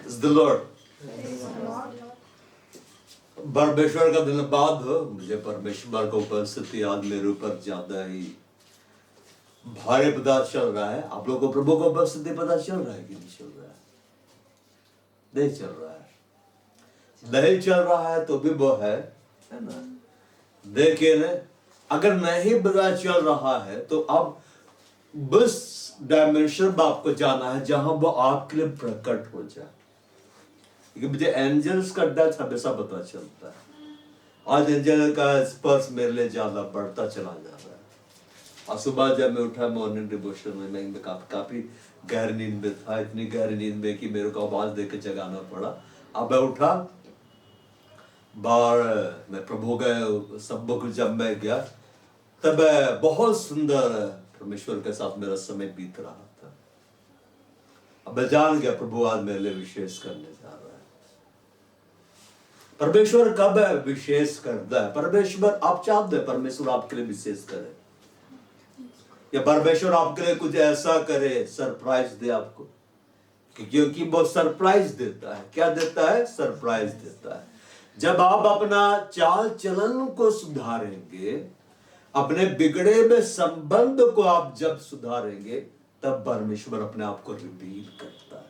Praise the Lord. परमेश्वर का धन्यवाद हो। मुझे परमेश्वर का उपस्थिति आज मेरे ऊपर ज्यादा ही भारी पता चल रहा है। आप लोगों को प्रभु का उपस्थिति पता चल रहा है कि नहीं चल रहा है? नहीं चल रहा है। नहीं चल रहा है तो भी वो है ना। लेकिन अगर नहीं पता चल रहा है तो अब बस डायमेंशन में आपको जाना है जहां वो आपके लिए प्रकट हो जाए। क्योंकि मुझे एंजल्स का डेप्थ हमेशा पता चलता है। आज एंजल का स्पर्श मेरे लिए ज्यादा बढ़ता चला जा रहा है। और सुबह जब मैं उठा मॉर्निंग डिवोशन में मैं काफी गहरी नींद में था। इतनी गहरी नींद में कि मेरे को आवाज देकर जगाना पड़ा। अब मैं उठा बार मैं प्रभु के सम्मुख जब मैं गया तब बहुत सुंदर परमेश्वर के साथ मेरा समय बीत रहा था। अब मैं जान गया प्रभु आज मेरे लिए विशेष करने जा रहा है। परमेश्वर कब विशेष करता है? परमेश्वर आप चाहते हैं परमेश्वर आपके लिए विशेष करे या परमेश्वर आपके लिए कुछ ऐसा करे, सरप्राइज दे आपको। क्योंकि वो सरप्राइज देता है। क्या देता है? सरप्राइज देता है। जब आप अपना चाल चलन को सुधारेंगे, अपने बिगड़े में संबंध को आप जब सुधारेंगे, तब परमेश्वर अपने आप को रिवील करता है।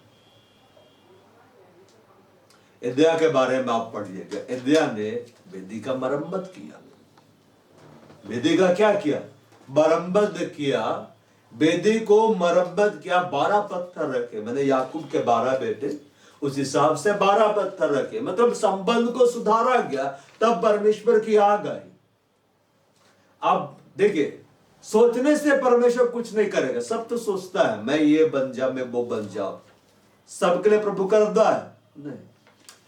यदिया के बारे में आप पढ़िएगा। यदिया ने वेदी का मरम्मत किया। वेदी का क्या किया? मरम्मत किया। वेदी को मरम्मत किया। 12 पत्थर रखे। मैंने याकूब के 12 बेटे, उस हिसाब से 12 पत्थर रखे। मतलब संबंध को सुधारा गया। तब परमेश्वर की आग आई। अब देखिए, सोचने से परमेश्वर कुछ नहीं करेगा। सब तो सोचता है मैं ये बन जा, मैं वो बन जाऊं। सबके लिए प्रभु करता है? नहीं।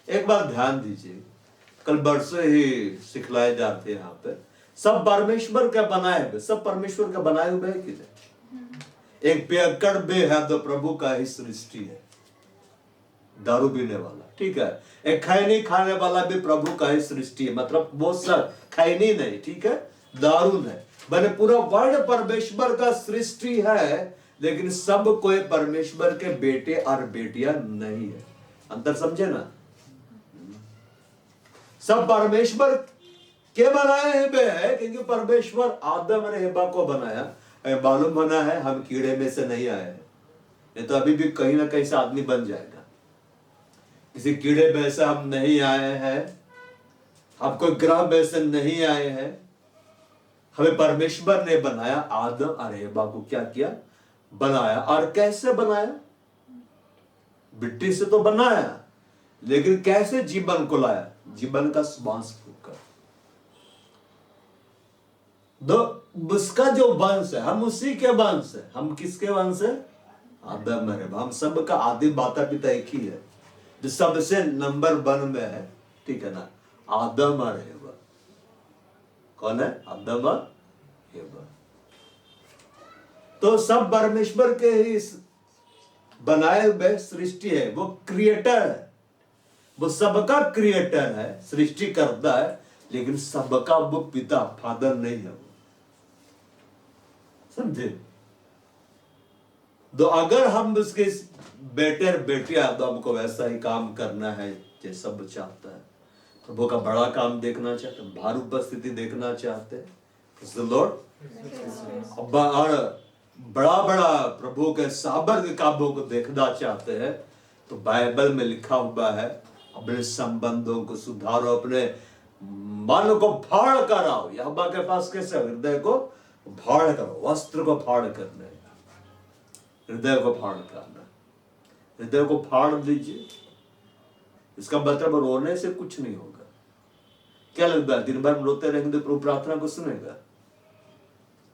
एक बार ध्यान दीजिए, कल बरसों ही सिखलाए जाते हैं यहाँ पे। सब परमेश्वर का बनाए हुए, सब परमेश्वर का बनाए हुए है कि नहीं? एक पियक्कड़ भी है तो प्रभु का ही सृष्टि है। दारू पीने वाला, ठीक है। एक खैनी खाने वाला भी प्रभु का ही सृष्टि है। मतलब वो सब खैनी नहीं, ठीक है, दारू नहीं, मैंने पूरा वर्ल्ड परमेश्वर का सृष्टि है। लेकिन सब कोई परमेश्वर के बेटे और बेटियां नहीं है। अंतर समझे ना? सब परमेश्वर के बनाए हुए है। क्योंकि परमेश्वर आदम और हव्वा को बनाया। मालूम बना है हम कीड़े में से नहीं आए हैं। ये तो अभी भी कहीं ना कहीं से आदमी बन जाएगा। किसी कीड़े में से हम नहीं आए हैं। हम कोई ग्रह में से नहीं आए हैं। हमें परमेश्वर ने बनाया। आदम और हव्वा को क्या किया? बनाया। और कैसे बनाया? मिट्टी से तो बनाया, लेकिन कैसे जीवन को लाया? जीवन का श्वास फूंका। उसका जो वंश है, हम उसी के वंश है। हम किसके वंश है? आदम और हव्वा। हम सब का आदि माता पिता एक ही है, जो सबसे नंबर 1 में है, ठीक है ना? आदम और हव्वा। कौन है? आदम और हव्वा। तो सब परमेश्वर के ही बनाए हुए सृष्टि है। वो क्रिएटर है। वो सबका क्रिएटर है, सृष्टि करता है। लेकिन सबका वो पिता, फादर नहीं है। समझे? तो अगर हम उसके बेटे बेटिया, तो हमको वैसा ही काम करना है जैसा वो चाहता है। प्रभु का बड़ा काम देखना चाहते हैं, भार उपस्थिति देखना चाहते हैं। और बड़ा बड़ा प्रभु के सामर्थ्य कामों को देखना चाहते हैं, तो बाइबल में लिखा हुआ है अपने संबंधों को सुधारो, अपने मन को फाड़ कर आओ। यहोवा के पास कैसे? हृदय को फाड़ करो। वस्त्र को फाड़ करना है, हृदय को फाड़ करना। हृदय को फाड़ दीजिए। इसका मतलब रोने से कुछ नहीं होगा। क्या लगता है दिन भर हम रोते रहेंगे तो प्रभु प्रार्थना को सुनेगा?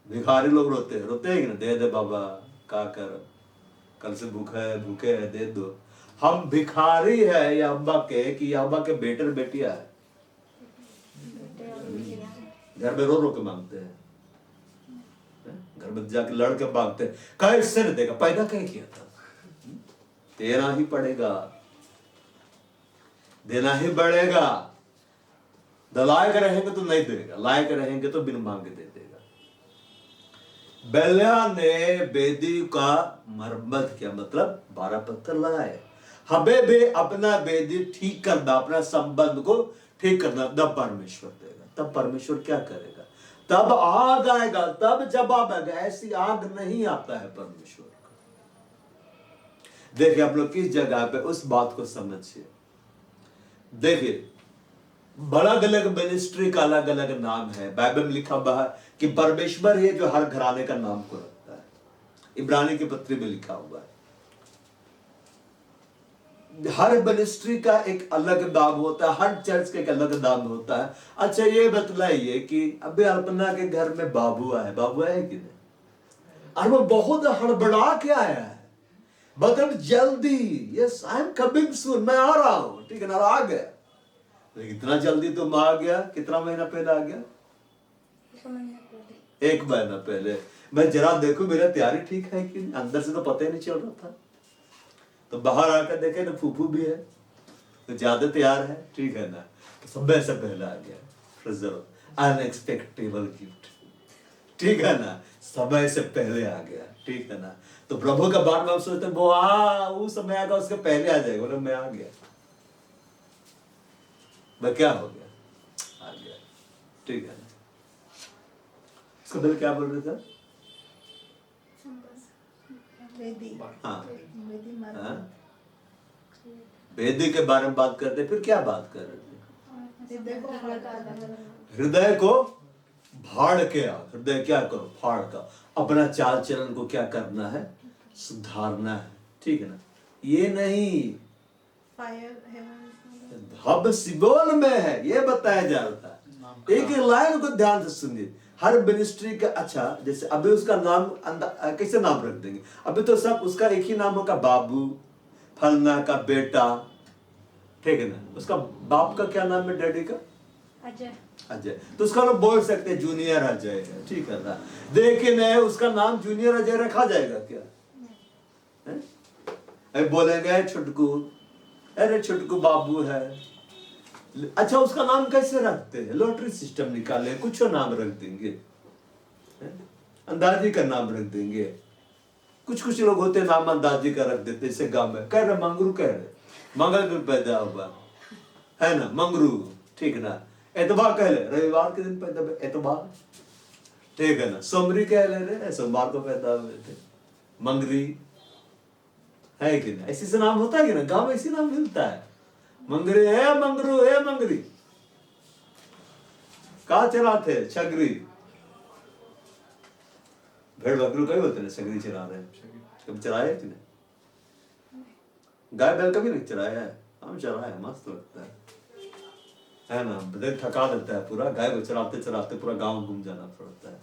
भिखारी लोग रोते हैं कि ना, दे दे बाबा, क्या कर, कल से भूखे है, दे दो। हम भिखारी है यहोवा के कि यहोवा के बेटे बेटिया है? घर में रो रो के मांगते हैं, घर में जाके लड़ के मांगते हैं। कहे इससे नहीं देगा, पैदा कहीं किया था, देना ही पड़ेगा, देना ही पड़ेगा। लायक रहेंगे तो नहीं देगा, लायक रहेंगे तो बिन मांगे दे देगा। बेल्या ने वेदी का मरम्मत किया, मतलब 12 पत्थर लगाए। हमें भी अपना वेदी ठीक करना, अपना संबंध को ठीक करना, तब परमेश्वर देगा। तब परमेश्वर क्या करेगा? तब आग आएगा, तब जवाब आएगा। ऐसी आग नहीं आता है परमेश्वर का। देखिए आप लोग किस जगह पे उस बात को समझिए। देखिए अलग अलग मिनिस्ट्री का अलग अलग नाम है। बाइबल में लिखा हुआ है कि परमेश्वर है जो हर घराने का नाम को रखता है। इब्रानी की पत्री में लिखा हुआ है। हर मिनिस्ट्री का एक अलग नाम होता है, हर चर्च का एक अलग नाम होता है। अच्छा ये बतलाइए कि अभी अल्पना के घर में बाबू है कि नहीं? और वो बहुत हड़बड़ा के आया है, मतलब जल्दी, yes I am coming soon, मैं आ रहा हूं, ठीक है ना, आ गया। लेकिन इतना जल्दी तुम आ गया, कितना महीना पहले आ गया? 1 महीना पहले। मैं जरा देखूं मेरा तैयारी ठीक है कि अंदर से तो पता ही नहीं चल रहा था। तो बाहर आकर देखे ना फूफू भी है, तो ज्यादा तैयार है, ठीक है ना, तो समय से पहले आ गया। अनएक्सपेक्टेबल गिफ्ट, ठीक है ना, समय से पहले आ गया, ठीक है ना। तो प्रभु का बार बार सोचते वो समय आएगा, उसके पहले आ जाएगा। बोले मैं आ गया, मैं क्या हो गया, आ गया, ठीक है ना। इसको पहले क्या बोल रहे थे? वेदी के बारे में बात करते, फिर क्या बात कर रहे थे? हृदय को फाड़ के आओ। हृदय क्या करो? फाड़ का। अपना चाल चलन को क्या करना है? सुधारना है, ठीक है ना। ये नहीं हब सिबोल में है, ये बताया जा रहा था। एक लाइन को ध्यान से सुनिए। हर मिनिस्ट्री का, अच्छा जैसे अभी उसका नाम कैसे नाम रख देंगे? अभी तो सब उसका एक ही नाम होगा, बाबू फलना का बेटा, ठीक है ना। उसका बाप का क्या नाम है? डैडी का अजय। तो उसका लोग बोल सकते हैं जूनियर अजय है, ठीक है ना। लेकिन उसका नाम जूनियर अजय रखा जाएगा क्या? अरे बोलेंगे छुटकू, अरे छुटकू बाबू है। अच्छा उसका नाम कैसे रखते हैं? लॉटरी सिस्टम निकाले, कुछ नाम रख देंगे, अंदाजी का नाम रख देंगे। कुछ लोग होते नाम अंदाजी का रख देते। जैसे गांव में कह रहे मंगरू, कह रहे मंगल में पैदा हुआ है ना, मंगरू, ठीक है ना। एतबार कह ले, रविवार के दिन पैदा हुए, एतबार, ठीक है ना। सोमरी कह ले रहे, सोमवार को पैदा हुए थे, मंगरी, है कि ना। ऐसी से नाम होता है कि ना, गांव में ऐसी नाम मिलता है। मंगरी है, मंगरू है, मंगरी कहा चलाते? छगरी। भेड़ बकरू कभी बोलते ना, छगरी चला रहे हैं। कभी चलाया है तूने? गाय बैल कभी नहीं चलाया है? हम चलाया, मस्त लगता है ना। बदल थका देता है पूरा, गाय को चलाते चलाते पूरा गांव घूम जाना पड़ता है।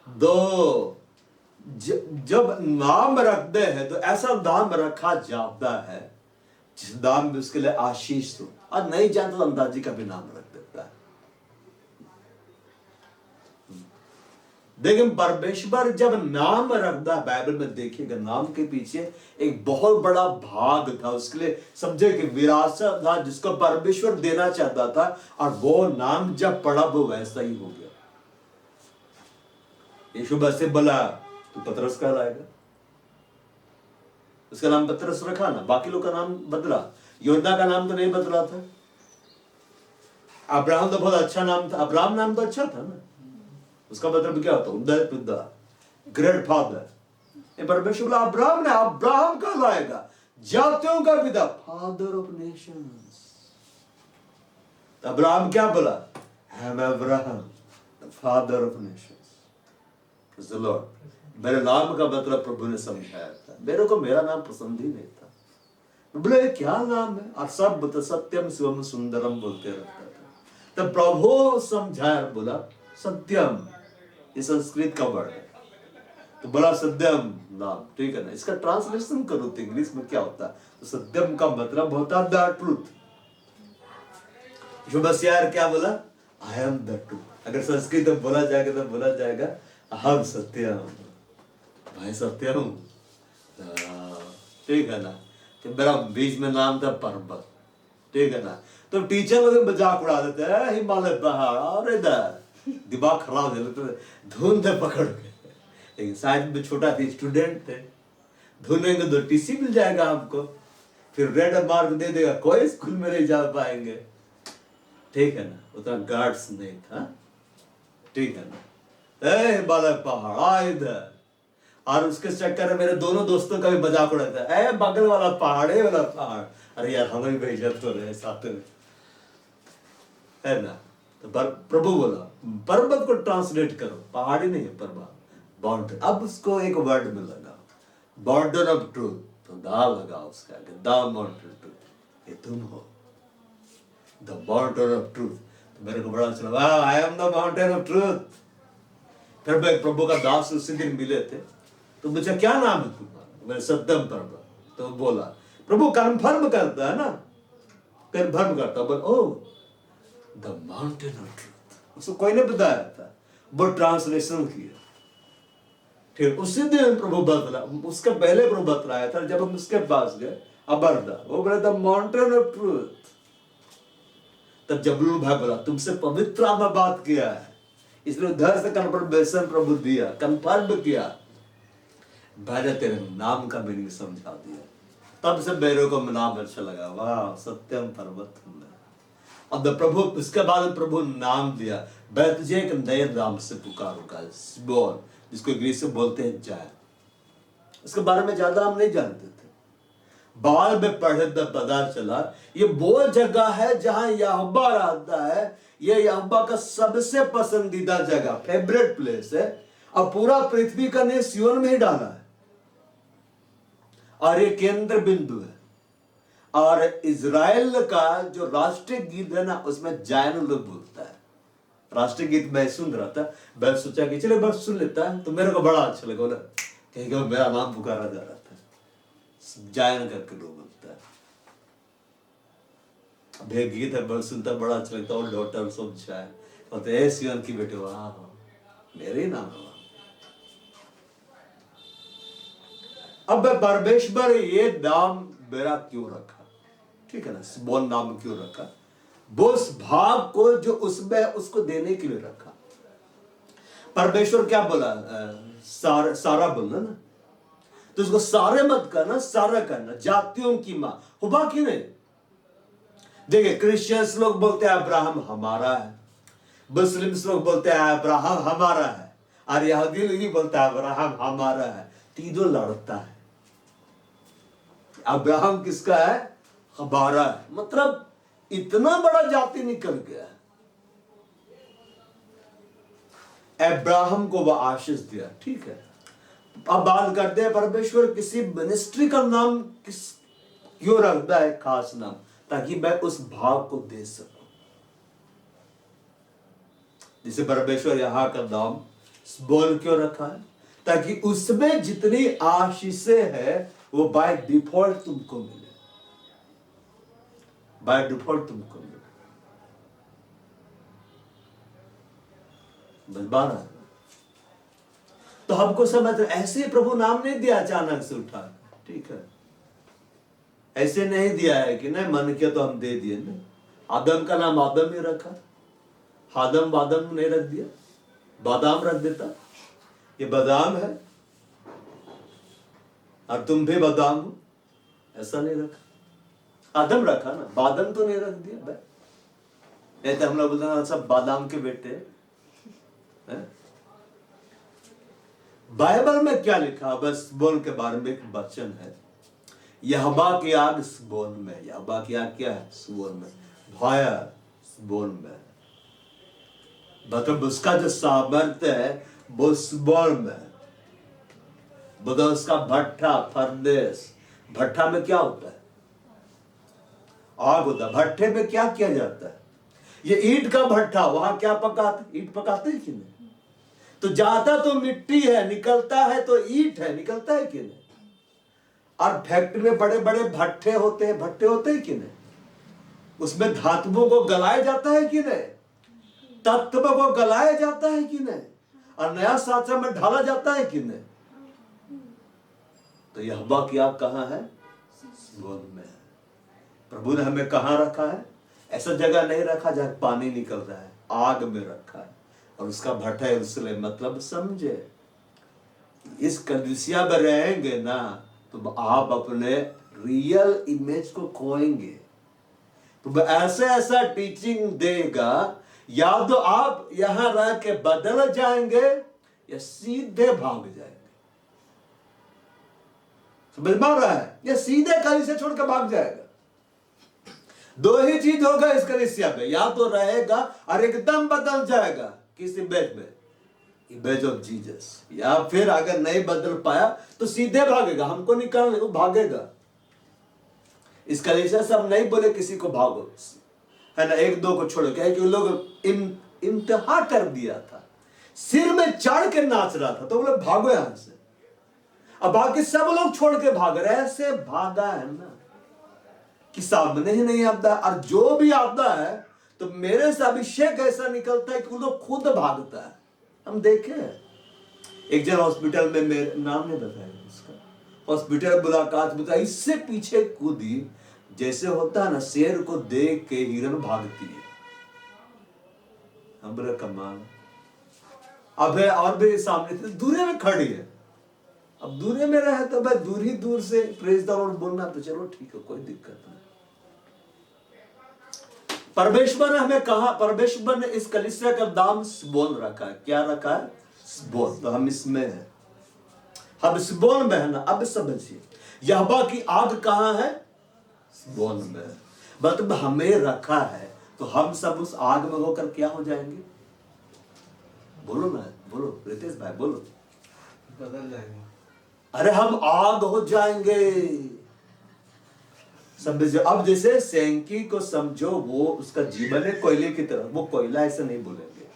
दो जब नाम रखते हैं तो ऐसा नाम रखा जाता है जिस नाम में उसके लिए आशीष हो, और नहीं जानता तो अंदाजी का भी नाम रख देता है। लेकिन परमेश्वर जब नाम रखता है, बाइबल में देखिएगा नाम के पीछे एक बहुत बड़ा भाग था। उसके लिए समझे कि विरासत था जिसको परमेश्वर देना चाहता था, और वो नाम जब पड़ा वो वैसा ही हो गया। यीशु बस से बोला तो पतरस कहलाएगा, उसका नाम पतरस रखा ना, बाकी लोग का नाम बदला। योना का नाम तो नहीं बदला था। अब्राहम तो बहुत अच्छा नाम था, अब्राहम नाम तो अच्छा था ना, उसका मतलब क्या होता? उदय पिता, ग्रेट फादर। परमेश्वर बोला अब्राहम ने, अब्राहम कहलाएगा, जातियों का पिता, फादर ऑफ नेशंस। अब्राहम क्या बोला? I am Abraham, the father of Nations. Praise the Lord. मेरे नाम का मतलब प्रभु ने समझाया था। मेरे को मेरा नाम पसंद ही नहीं था। बोले क्या नाम है? और सब तो सत्यम शिवम सुंदरम बोलते रहता था। तब प्रभु समझाया, बोला सत्यम, ये संस्कृत का वर्ड है, तो बोला सत्यम नाम, ठीक है ना। इसका ट्रांसलेशन करो तो इंग्लिश में क्या होता है? तो सत्यम का मतलब होता है द ट्रूथ। जो बस यार क्या बोला? I am the truth. अगर संस्कृत में बोला जाएगा तो बोला जाएगा अहम सत्यम, भाई सत्य हूं, ठीक है ना। तो मेरा बीच में नाम था पर्वत, ठीक है ना। तो टीचर लोग मजाक उड़ा देते हैं, हिमालय पहाड़, और इधर दिमाग खराब हो जाता है, धुंध पकड़ के। लेकिन शायद में छोटा थे, स्टूडेंट थे, ढूंढेंगे तो टीसी मिल जाएगा आपको, फिर रेड मार्क दे देगा, कोई स्कूल में नहीं जा पाएंगे। ठीक है ना, उतना गार्ड्स नहीं था। ठीक है ना, ए बालक पहाड़ आ इधर, और उसके चक्कर में मेरे दोनों दोस्तों का भी मजाक उड़ाता है, ए बगल वाला पहाड़, ए वाला पहाड़। अरे यार हमें भी भेजा तो रहे साथ में, है ना। तो प्रभु बोला पर्वत को ट्रांसलेट करो, पहाड़ी नहीं है पर्वत, बाउंड्री। अब उसको एक वर्ड में लगा, बॉर्डर ऑफ ट्रूथ, तो दा लगा उसका, द माउंटेन ट्रूथ, ये तुम हो, द बॉर्डर ऑफ ट्रूथ। तो मेरे को बड़ा अच्छा लगा, I am the mountain of truth. फिर मैं प्रभु का दास उसी दिन मिले थे, तो मुझे क्या नाम है तुम्हारा, मैं सत्यम पर्वत। तो बोला प्रभु कन्फर्म करता है ना, कन्फर्म करता, बोल ओ द माउंटेन ऑफ ट्रूथ। उसको कोई ने बताया था, वो ट्रांसलेशन किया। फिर उसी दिन प्रभु बदला, उसके पहले प्रभु बतलाया था, जब हम उसके पास गए अबरदा, वो बोला द माउंटेन ऑफ ट्रूथ। तब जबरूल भाई बोला तुमसे पवित्र आत्मा बात किया है, इसलिए उधर से कन्फर्मेशन प्रभु दिया, कन्फर्म किया, मैंने तेरे नाम का मीनिंग समझा दिया। तब से मेरे को नाम अच्छा लगा, वाह सत्यम पर्वत। और प्रभु उसके बाद प्रभु नाम दिया, मैं तुझे एक नए नाम से पुकारूंगा, बोल, जिसको इंग्लिश में बोलते हैं जय। उसके बारे में ज्यादा हम नहीं जानते थे, बाद में पढ़े तब पता चला ये वो जगह है जहां यहोवा रहता है। ये यहोवा का सबसे पसंदीदा जगह, फेवरेट प्लेस है, और पूरा पृथ्वी का ने सियोन में ही डाला है, और ये केंद्र बिंदु है। और इजराइल का जो राष्ट्रीय गीत है ना, उसमें जैन लोग बोलता है राष्ट्रीय गीत। मैं सुन रहा था, मैं सोचा कि चलो बस सुन लेता है, तो मेरे को बड़ा अच्छा लगा, बोला कहीं मेरा नाम पुकारा जा रहा था, जैन करके लोग बोलता है। अब एक गीत है, मैं सुनता बड़ा अच्छा लगता है, डॉटर सब जैन कहते हैं सियोन की बेटे, वाह मेरे ही नाम है। अब परमेश्वर ये नाम मेरा क्यों रखा, ठीक है ना, बोल नाम क्यों रखा, वो उस भाव को जो उसमें उसको देने के लिए रखा। परमेश्वर क्या बोला, सारा बोलना ना, तो उसको सारे मत करना, सारा करना, जातियों की मां, हुआ कि नहीं। देखिए क्रिश्चियंस लोग बोलते हैं अब्राहम हमारा है, मुस्लिम्स लोग बोलते हैं अब्राहम हमारा है, और यहूदी लोग बोलता है अब्राहम हमारा है। तीनों लड़ता है, अब्राहम किसका है, हमारा है। मतलब इतना बड़ा जाति निकल गया। अब्राहम को वह आशीष दिया, ठीक है। अब बात करते हैं परमेश्वर किसी मिनिस्ट्री का नाम किस क्यों रखता है, खास नाम, ताकि मैं उस भाव को दे सकूं। जिसे परमेश्वर यहां का नाम बोल क्यों रखा है, ताकि उसमें जितनी आशीषें है वो बाय डिफॉल्ट तुमको मिले, बाय डिफॉल्ट तुमको मिले। बस बारह, तो हमको समझ, ऐसे ही प्रभु नाम नहीं दिया अचानक से उठा, ठीक है, ऐसे नहीं दिया है कि नहीं मन किया तो हम दे दिए। नहीं, आदम का नाम आदम ही रखा, आदम बादम नहीं रख दिया, बादाम रख देता, ये बादाम है और तुम भी बादाम हो, ऐसा नहीं रखा। आदम रखा ना, बादाम तो नहीं रख दिया भाई, नहीं तो हम लोग बोलते हैं सब बादाम के बेटे हैं। बाइबल में क्या लिखा, बस बोल के बारे में एक वचन है, यहोवा की आग बोल में, यहोवा की आग क्या है, बोल में, फायर बोल में, मतलब उसका जो सामर्थ्य है वो बोल में। बताओ उसका भट्ठा, फर्नेस, भट्ठा में क्या होता है, आग होता है, भट्ठे में क्या किया जाता है, ये ईंट का भट्ठा, वहां क्या पकाते, ईंट पकाते हैं कि नहीं, तो जाता तो मिट्टी है, निकलता है तो ईंट है, निकलता है कि नहीं। और फैक्ट्री में बड़े बड़े भट्ठे होते हैं, भट्ठे होते हैं कि नहीं, उसमें धातुओं को गलाया जाता है कि नहीं, तत्व को गलाया जाता है कि नहीं, और नया सांचा में ढाला जाता है कि नहीं। तो यहोवा की आग कहां है, बोल में है। प्रभु ने हमें कहां रखा है, ऐसा जगह नहीं रखा जहां पानी निकल रहा है, आग में रखा है, और उसका भट्ठा है, इसलिए मतलब समझे, इस कलीसिया में रहेंगे ना तो आप अपने रियल इमेज को खोएंगे। तो ऐसा ऐसा टीचिंग देगा, या तो आप यहां रह के बदल जाएंगे या सीधे भाग जाएंगे। समझ में आ रहा है? या सीधे कलीसिया छोड़ के भाग जाएगा। दो ही चीज होगा इस कलीसिया में, या तो रहेगा और एकदम बदल जाएगा किस इमेज में, इमेज ऑफ जीसस, या फिर अगर नहीं बदल पाया तो सीधे भागेगा, हमको निकालने को भागेगा। इस कलीसिया से हम नहीं बोले किसी को भागो, है ना, एक दो को छोड़ो, क्या है कि लोग इम्तिहा कर दिया था, सिर में चढ़ के नाच रहा था, तो वो लोग भागो यहां से। अब बाकी सब लोग छोड़ के भाग रहे, ऐसे भागा है ना कि सामने ही नहीं आता, और जो भी आता है तो मेरे से अभिषेक ऐसा निकलता है कि वो लोग खुद भागता है। हम देखे एक जन हॉस्पिटल में, मेरे नाम नहीं बताया उसका, हॉस्पिटल मुलाकात बताया, इससे पीछे कूदी जैसे होता है ना शेर को देख के हिरन भागती है। हम बोले कमाल। अब है और भी सामने थे, दूर में खड़ी है। अब दूर में रहे तो भाई दूर ही दूर से प्रेज द लॉर्ड बोलना तो चलो ठीक है, कोई दिक्कत नहीं। परमेश्वर ने हमें कहा, परमेश्वर ने इस कलीसिया का नाम स्बोन रखा है। क्या रखा है? स्बोन। तो हम इसमें हैं, हम स्बोन में है ना। अब समझिए यहोवा की आग कहां है? स्बोन में। मतलब हमें रखा है तो हम सब उस आग में होकर क्या हो जाएंगे? बोलो ना, बोलो रितेश भाई, बोलो। बदल जाएंगे। अरे हम आग हो जाएंगे। समझो, अब जैसे सेंकी को समझो, वो उसका जीवन है कोयले की तरह, वो कोयला ऐसे नहीं बोलेंगे।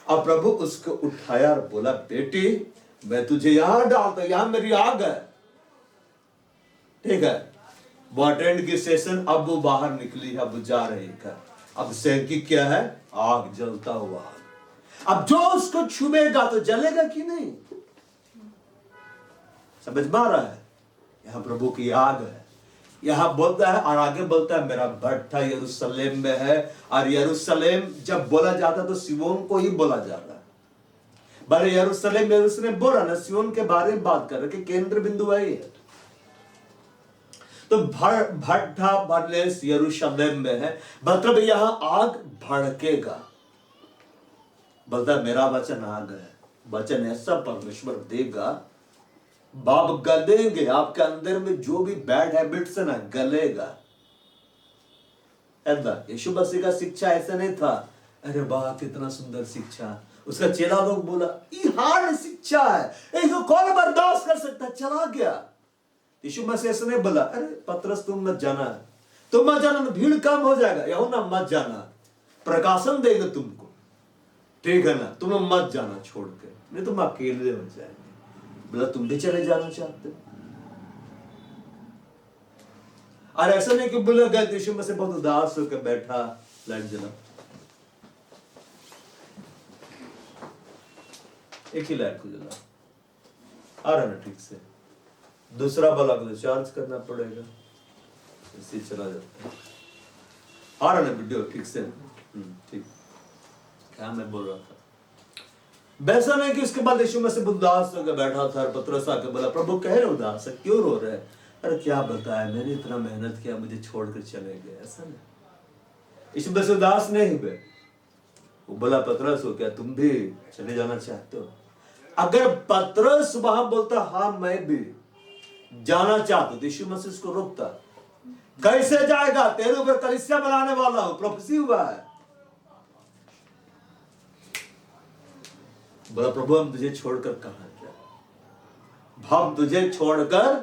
अब प्रभु उसको उठाया और बोला, बेटी मैं तुझे यहां डालता, यहां मेरी आग है, ठीक है। वो अटेंड की सेशन, अब वो बाहर निकली है, अब जा रही है। अब सेंकी क्या है? आग, जलता हुआ आग। अब जो उसको छुएगा तो जलेगा कि नहीं? समझ में आ रहा है? यहां प्रभु की आग है। यहां बोलता है और आगे बोलता है, मेरा भट्ठा यरूशलेम में है। और यरूशलेम जब बोला जाता तो सियोन को ही बोला जाता है। बारे यरूशलेम यरूशलेम बोला ना, सियोन के बारे में बात कर रहे कि केंद्र बिंदु वही है। तो भट्ठा बरलेस यरूशलेम में है, मतलब यहां आग भड़केगा। बोलता मेरा वचन आग है, वचन ऐसा परमेश्वर देगा, बाप गलेंगे, आपके अंदर में जो भी बैड हैबिट्स है ना, गलेगा। यीशु मसीह का शिक्षा ऐसा नहीं था, अरे वाह कितना सुंदर शिक्षा। उसका चेला लोग बोला ये हार्ड शिक्षा है, इसको कौन बर्दाश्त कर सकता है, चला गया। यीशु मसीह ऐसा नहीं बोला, अरे पतरस तुम मत जाना, तुम मत जाना, भीड़ कम हो जाएगा, यूहन्ना मत जाना, प्रकाशन देगा तुमको, ठीक है ना, तुम मत जाना छोड़ के, नहीं तुम अकेले हो जाएंगे। बोला तुम भी चले जाना चाहते हो? और ऐसा नहीं कि बोला गए यीशु मसीह बहुत उदास होकर बैठा, लाइट जला, एक ही लाइट को जला, आ रहा ना ठीक से, दूसरा बल्ब को चार्ज करना पड़ेगा, इससे चला जाता है। आ रहा ना वीडियो ठीक से? ठीक। क्या मैं बोल रहा था? वैसा नहीं कि उसके बाद यीशु मसीह उदास होकर बैठा था, पतरस आके बोला, प्रभु कह रहे उदास है, क्यों रो रहे? अरे क्या बताया, मैंने इतना मेहनत किया, मुझे छोड़कर चले गए। ऐसा नहीं, यीशु मसीह उदास नहीं हुए। वो बोला पतरस हो क्या तुम भी चले जाना चाहते हो? अगर पतरस वहां बोलता हाँ मैं भी जाना चाहता, तो यीशु मसीह उसको रोकता। कैसे जाएगा, तेरे ऊपर कलीसिया बनाने वाला हूं, प्रोफेसी हुआ है। बोला प्रभु हम तुझे छोड़कर कहां जाए, हम तुझे छोड़कर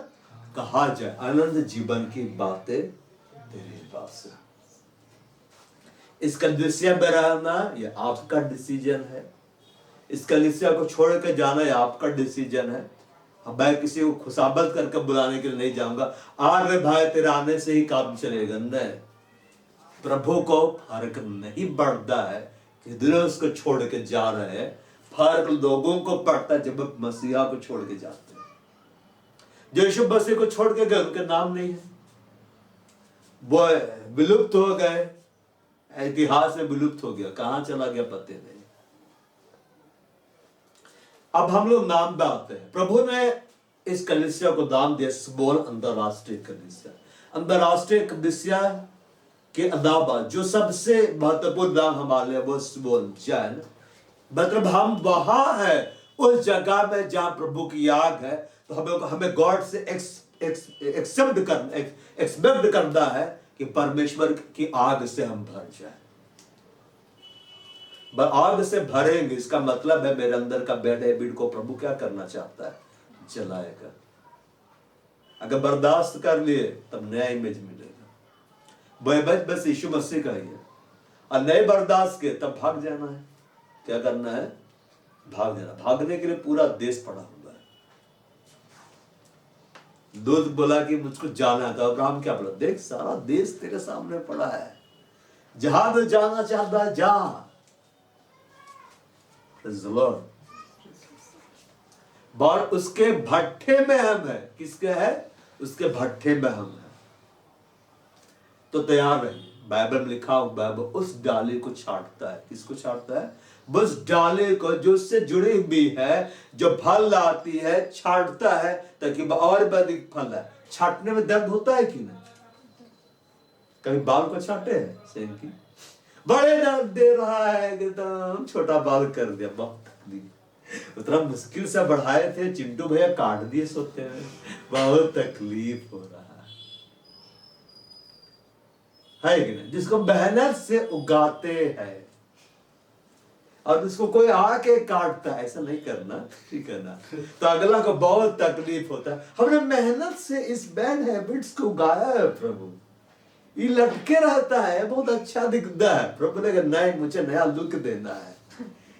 कहां जाए, आनंद जीवन की बातें तेरे पास है। इस कलीसिया में रहना ये आपका डिसीजन है, इस कलीसिया को छोड़ के जाना ये आपका डिसीजन है। मैं किसी को खुशाबत करके बुलाने के लिए नहीं जाऊंगा, अरे भाई तेरे आने से ही काम चलेगा, नहीं। प्रभु को फर्क नहीं पड़ता है कि दूसरे उसको छोड़ के जा रहे हैं, फर्क लोगों को पड़ता है जब मसीहा को छोड़ के जाते हैं। जो यीशु मसीह को छोड़ के गए उनके नाम नहीं है, वो विलुप्त हो गए, इतिहास में विलुप्त हो गया, कहां चला गया पता नहीं। अब हम लोग नाम पे आते हैं। प्रभु ने इस कलीसिया को दान दिया, स्मॉल अंतरराष्ट्रीय कलीसिया। अंतरराष्ट्रीय कलीसिया के अलावा जो सबसे महत्वपूर्ण दान हमारे लिए वो स्मॉल जैन, मतलब हम वहां है उस जगह में जहां प्रभु की याग है, तो हमें गॉड से एक्सपेक्ट करना है कि परमेश्वर की आग से हम भर जाए। आग से भरेंगे, इसका मतलब है मेरे अंदर का बैड हैबिट को प्रभु क्या करना चाहता है, जलाएगा। अगर बर्दाश्त कर लिए तब नया इमेज मिलेगा। वह बस यीशु मसीह का ही है। और नए बर्दाश्त के तब भाग जाना है। क्या करना है, भाग जाना। भागने के लिए पूरा देश पड़ा हुआ है। दूत बोला कि मुझको जाना था, अब्राहम क्या बोला, देख सारा देश तेरे सामने पड़ा है, जहां तो जाना चाहता है जा। और उसके भट्ठे में हम है। किसके है, उसके भट्ठे में हम है। तो तैयार रहिए। बाइबल में लिखा हुआ, बाइबल उस डाली को छांटता है। किसको छांटता है, उस डाली को जो उससे जुड़ी हुई है, जो फल लाती है, छांटता है ताकि और भी अधिक फल है। छांटने में दर्द होता है कि नहीं? कभी बाल को छांटे हैं सेम की, बड़े दर्द दे रहा है, एकदम छोटा बाल कर दिया, बहुत तकलीफ। उतना मुश्किल से बढ़ाए थे, चिंटू भैया काट दिए सोते में, बहुत तकलीफ हो रहा है कि नहीं? जिसको मेहनत से उगाते हैं और उसको कोई आके काटता है, ऐसा नहीं करना, ठीक है ना? तो अगला को बहुत तकलीफ होता है। हमने मेहनत से इस बैड हैबिट्स को उगाया है प्रभु, ये लटके रहता है, बहुत अच्छा दिखता है। प्रभु ने कहा नहीं, मुझे नया लुक देना है,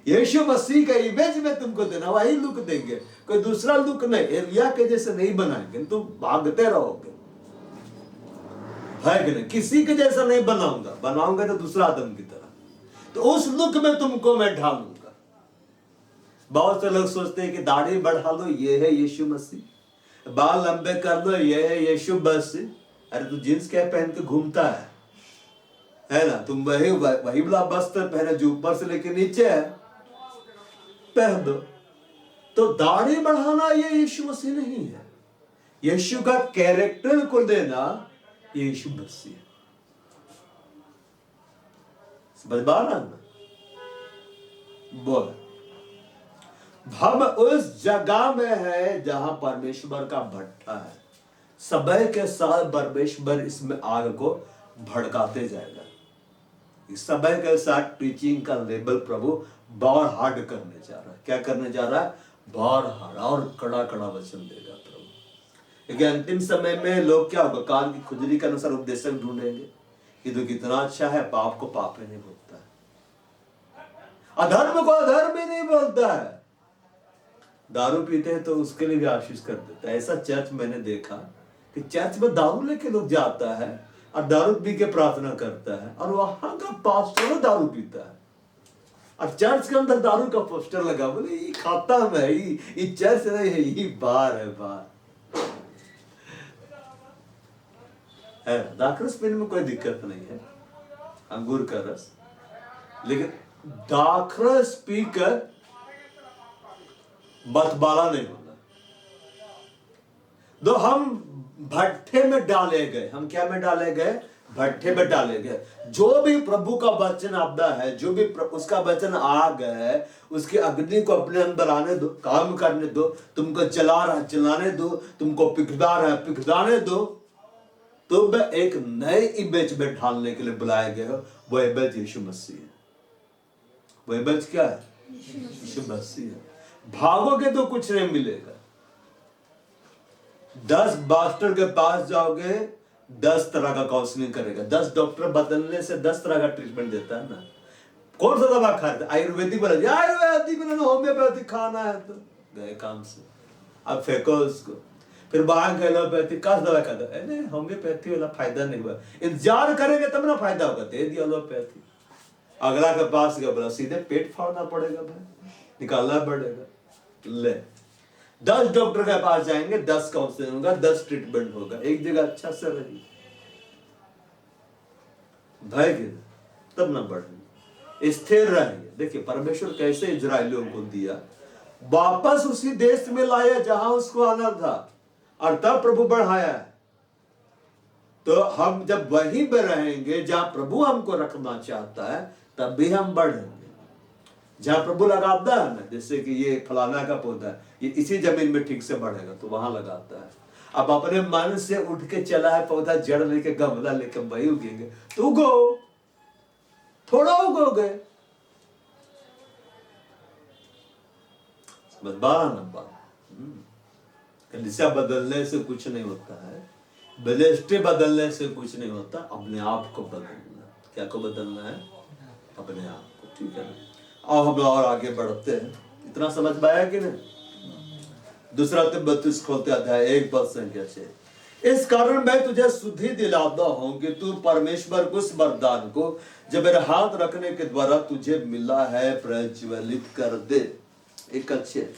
यीशु मसीह का इमेज में तुमको देना, वही लुक देंगे, कोई दूसरा लुक नहीं। एलिया के जैसे नहीं बनाएंगे, तुम भागते रहोगे, है कि नहीं? किसी के जैसा नहीं बनाऊंगा, बनाऊंगा तो दूसरा आदम की तरह, तो उस लुक में तुमको मैं ढालूंगा। बहुत से लोग सोचते हैं कि दाढ़ी बढ़ा लो, ये है यीशु मसीह, बाल लंबे कर लो, ये है यीशु मसीह। अरे तू जींस क्या पहन के घूमता है ना? तुम वही वाला वस्त्र पहने जो ऊपर से लेके नीचे है, पहन दो। तो दाढ़ी बढ़ाना ये यीशु मसीह नहीं है। यीशु का कैरेक्टर को देना ये यीशु मसीह है। समझ पा रहा ना? बोल, हम उस जगह में है जहां परमेश्वर का भट्ठा है। समय के साथ परमेश्वर इसमें आग को भड़काते जाएगा। इस समय के साथ टीचिंग का लेवल प्रभु बहुत हार्ड करने जा रहा है। क्या करने जा रहा है? बहुत हार्ड और कड़ा कड़ा वचन देगा प्रभु। क्योंकि अंतिम समय में लोग क्या होगा, कान की खुजली के अनुसार उपदेशक ढूंढेंगे कि तो कितना अच्छा है, पाप को पाप ही नहीं बोलता है, अधर्म को अधर्म ही नहीं बोलता है। दारू पीते हैं तो उसके लिए भी आशीष कर देता है। ऐसा चर्च मैंने देखा कि चर्च में दारू लेके लोग जाता है और दारू पी के प्रार्थना करता है, और वहां का पास्टर दारू पीता है और चर्च के अंदर दारू का पोस्टर लगा। बोले ये खाता है, ये चर्च नहीं है, ये बार है, बार है। दाखरस पीने में कोई दिक्कत नहीं है, अंगूर का रस, लेकिन दाखरस पीकर मतवाला नहीं होना। तो हम भट्ठे में डाले गए। हम क्या में डाले गए? भट्ठे में डाले गए। जो भी प्रभु का वचन आपदा है, जो भी उसका वचन आग है, उसकी अग्नि को अपने अंदर आने दो, काम करने दो। तुमको जला रहा जलाने दो, तुमको पिघला रहा पिघलाने दो। तुम एक नए इमेज में ढालने के लिए बुलाए गए हो। वो इमेज यीशु मसीह है। वो इमेज क्या है? यीशु मसीह है। भागोगे तो कुछ नहीं मिलेगा। 10 मास्टर के पास जाओगे, 10 तरह का काउंसलिंग करेगा। 10 डॉक्टर बदलने से 10 तरह का ट्रीटमेंट देता है ना। कौन सा दवा खाते? आयुर्वेदिक बोला, आयुर्वेदिक होम्योपैथिक खाना है, तो गए काम से। अब फेंको उसको। फिर बाहर गए एलोपैथिक, का दवा खाता है? नहीं, होम्योपैथी वाला फायदा नहीं हुआ। इंतजार करेंगे तब ना फायदा होगा, दे दिया एलोपैथी। अगला के पास गया, बोला सीधे पेट फाड़ना पड़ेगा भाई, निकालना पड़ेगा। ले 10 डॉक्टर के पास जाएंगे, 10 काउंसलिंग होगा, 10 ट्रीटमेंट होगा। एक जगह अच्छा से रही भाई के तब ना बढ़े, स्थिर रहिए। देखिए परमेश्वर कैसे इजराइलियों को दिया, वापस उसी देश में लाया जहां उसको आना था, और तब प्रभु बढ़ाया। तो हम जब वहीं पे रहेंगे जहां प्रभु हमको रखना चाहता है, तब भी हम बढ़ेंगे। जहां प्रभु लगाता है ना, जैसे कि ये फलाना का पौधा है, ये इसी जमीन में ठीक से बढ़ेगा तो वहां लगाता है। अब अपने मन से उठ के चला है पौधा, जड़ लेके गमला लेके वही उगेंगे तो उगो, थोड़ा उगोगे। 12 नंबर कलीसिया बदलने से कुछ नहीं होता है, मिनिस्ट्री बदलने से कुछ नहीं होता, अपने आप को बदलना। क्या को बदलना है? अपने आप को। ठीक है ना। अब हम और आगे बढ़ते हैं। इतना समझ पाया कि नहीं? दूसरा तिब्बतीस खोलते अध्याय 1:6। इस कारण मैं तुझे शुद्धि दिलाता हूं कि तू परमेश्वर को उस वरदान को जब मेरे हाथ रखने के द्वारा तुझे मिला है प्रज्वलित कर दे। 1:6।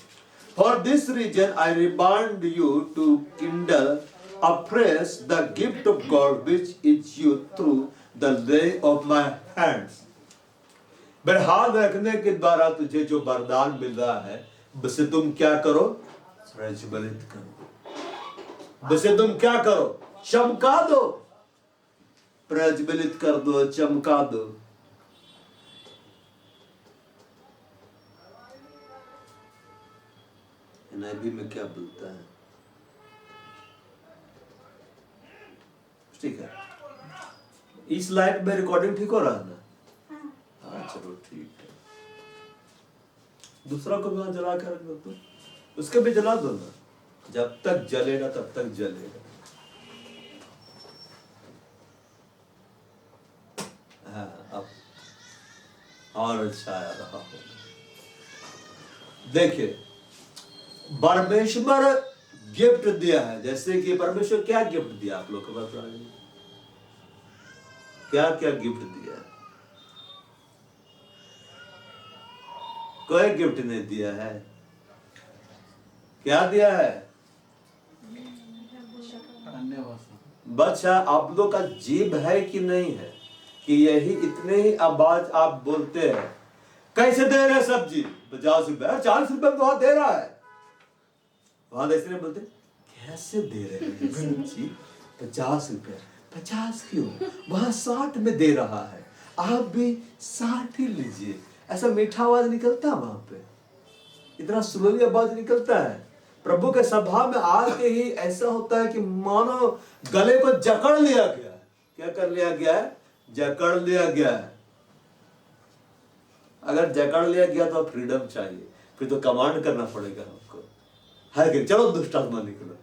For this reason I remind you to kindle afresh the gift of God which is you through the lay of my hands। मेरे हाथ रखने के द्वारा तुझे जो वरदान मिल रहा है, उसे तुम क्या करो? प्रज्वलित करो। उसे तुम क्या करो? चमका दो। प्रज्वलित कर दो, चमका दो। एनआईवी में क्या बोलता है? ठीक है, इस लाइट में रिकॉर्डिंग ठीक हो रहा है ना? हाँ चलो ठीक है। दूसरा को भी जला कर रख दो, तो उसके भी जला दो ना। जब तक जलेगा तब तक जलेगा। हाँ, अब और अच्छा आ रहा होगा। देखिए, परमेश्वर गिफ्ट दिया है। जैसे कि परमेश्वर क्या गिफ्ट दिया आप लोग को बता रहे? क्या क्या गिफ्ट दिया है? कोई गिफ्ट नहीं दिया है। क्या दिया है? बच्चा, आप लोग का जीभ है कि नहीं है कि यही इतने ही आवाज आप बोलते हैं? कैसे दे रहे सब्जी? 50 रुपए, 40 रुपए तो दे रहा है। वहां ऐसे नहीं बोलते, कैसे दे रहे हैं सब्जी? 50 रुपए। 50 क्यों? वहां 60 में दे रहा है, आप भी 60 ही लीजिए। ऐसा मीठा आवाज निकलता है वहां पे, इतना स्लोली आवाज निकलता है। प्रभु के सभा में आके ही ऐसा होता है कि मानो गले को जकड़ लिया गया है। क्या कर लिया गया है? जकड़ लिया गया है। अगर जकड़ लिया गया तो फ्रीडम चाहिए, फिर तो कमांड करना पड़ेगा हमको। है चलो दुष्टात्मा निकलो।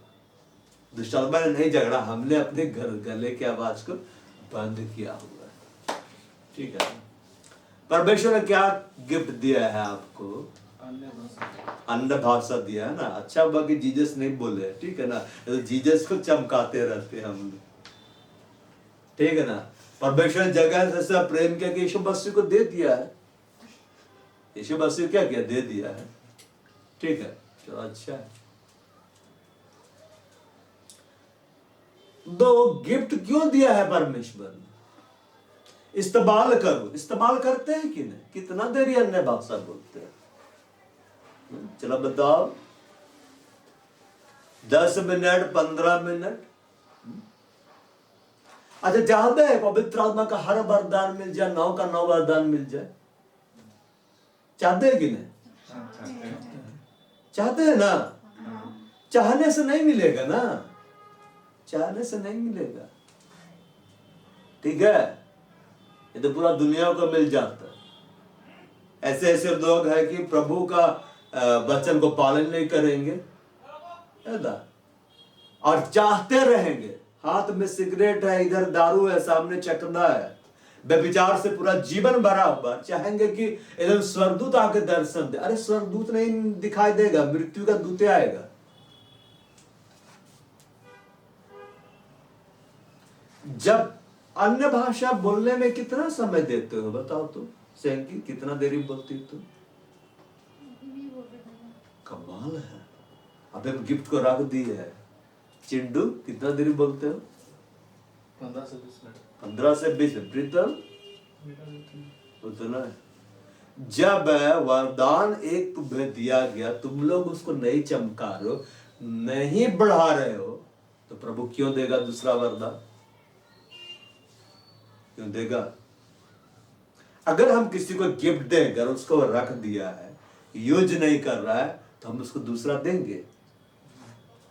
दुष्टात्मा ने नहीं झगड़ा, हमने अपने गले की आवाज को बंद किया हुआ है। ठीक है। परमेश्वर ने क्या गिफ्ट दिया है आपको? अन्य भाषा दिया है ना। अच्छा हुआ कि जीसस नहीं बोले, ठीक है ना, तो जीसस को चमकाते रहते हम, ठीक है ना। परमेश्वर ने जगह से ऐसा प्रेम किया कि यीशु मसीह को दे दिया है। यीशु मसीह क्या किया? दे दिया है। ठीक है, चलो अच्छा है। दो गिफ्ट क्यों दिया है परमेश्वर ने? इस्तेमाल करो। इस्तेमाल करते हैं कि नहीं? कितना देरी अन्य भाषा बोलते हैं? चलो बताओ, 10 मिनट, 15 मिनट। अच्छा, चाहते हैं पवित्र आत्मा का हर वरदान मिल जाए, 9 का 9 वरदान मिल जाए? चाहते हैं कि नहीं? चाहते हैं ना? चाहने से नहीं मिलेगा ना, चाहने से नहीं मिलेगा। ठीक है, ये तो पूरा दुनिया को मिल जाता है। ऐसे ऐसे लोग हैं कि प्रभु का वचन को पालन नहीं करेंगे और चाहते रहेंगे। हाथ में सिगरेट है, इधर दारू है, सामने चकना है, व्यभिचार से पूरा जीवन भरा हुआ, चाहेंगे कि एकदम स्वर्गदूत आके दर्शन दे। अरे स्वर्गदूत नहीं दिखाई देगा, मृत्यु का दूत आएगा। जब अन्य भाषा बोलने में कितना समय देते हो बताओ तो? सेंकी कितना देरी बोलती हो तुम? कमाल है। अब हम गिफ्ट को रख दिए है। चिंडू कितना देरी बोलते हो? 15 से 20 मिनट। 15 से 20। प्रीतम उतना है। जब वरदान एक तुम्हें दिया गया, तुम लोग उसको नहीं चमका रहे हो, नहीं बढ़ा रहे हो, तो प्रभु क्यों देगा दूसरा वरदान? क्यों देगा? अगर हम किसी को गिफ्ट दें, अगर उसको रख दिया है, यूज नहीं कर रहा है, तो हम उसको दूसरा देंगे?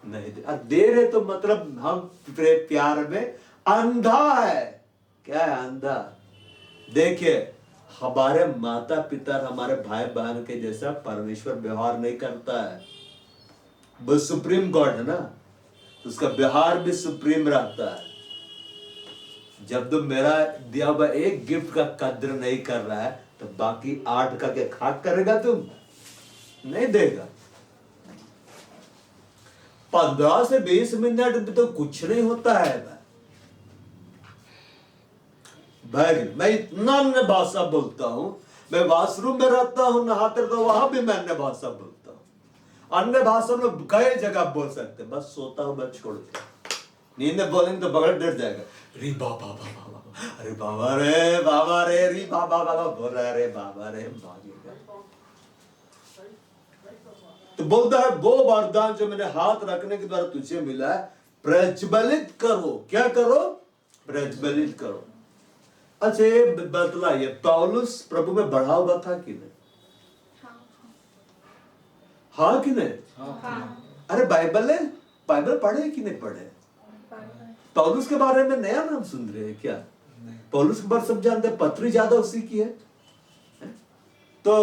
नहीं दे। दे रहे तो मतलब हम प्यार में अंधा है। क्या है अंधा? देखिए, हमारे माता पिता, हमारे भाई बहन के जैसा परमेश्वर व्यवहार नहीं करता है। वो सुप्रीम गॉड है ना, उसका व्यवहार भी सुप्रीम रहता है। जब तुम मेरा दिया हुआ एक गिफ्ट का कद्र नहीं कर रहा है, तो बाकी 8 का क्या खाक करेगा? तुम नहीं देगा। 15 से 20 मिनट भी तो कुछ नहीं होता है भाई। मैं इतना अन्य भाषा बोलता हूं, मैं वॉशरूम में रहता हूं, नहाते रहता हूं, वहां भी मैं अन्य भाषा बोलता हूं। अन्य भाषा में कई जगह बोल सकते, बस सोता हूं मैं छोड़ के। नींद में बोलेंगे तो बगल डर जाएगा, री बाबा बाबा, अरे बाबा रे, री बाबा बाबा बोल रहा है, अरे बाबा रे, भागेगा। तो बोलता है वो वरदान जो मैंने हाथ रखने के द्वारा तुझे मिला है, प्रज्वलित करो। क्या करो? प्रज्वलित करो। अच्छा, ये बतलाइए, पौलुस प्रभु में बढ़ा हुआ था कि नहीं? हाँ कि नहीं? अरे बाइबल है, बाइबल पढ़े कि नहीं पढ़े? पौलुस के बारे में नया नाम सुन रहे हैं क्या? पौलुस के बारे सब जानते हैं, पत्री ज्यादा उसी की है। तो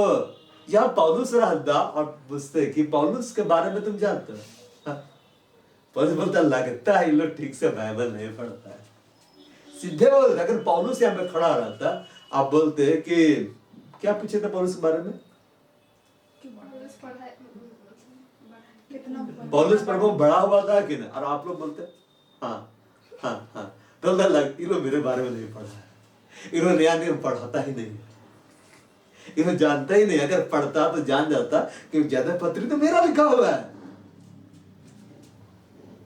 यहाँ पौलुस रहता और पूछते कि पौलुस के बारे में तुम जानते हो? पौलुस बोलता लगता है ये लोग ठीक से बाइबल नहीं पढ़ता है। सीधे बोल, अगर पौलुस यहाँ पे खड़ा रहता, आप बोलते कि क्या पूछे थे पौलुस के बारे में? पौलुस प्रभु बड़ा हुआ था कि नहीं? और आप लोग बोलते हाँ हाँ हाँ। तो लग ये लोग मेरे बारे में नहीं पढ़ा है, इन्होंने नया नियम पढ़ाता ही नहीं, इन्होंने जानता ही नहीं। अगर पढ़ता तो जान जाता कि ज्यादा पत्री तो मेरा लिखा हुआ है।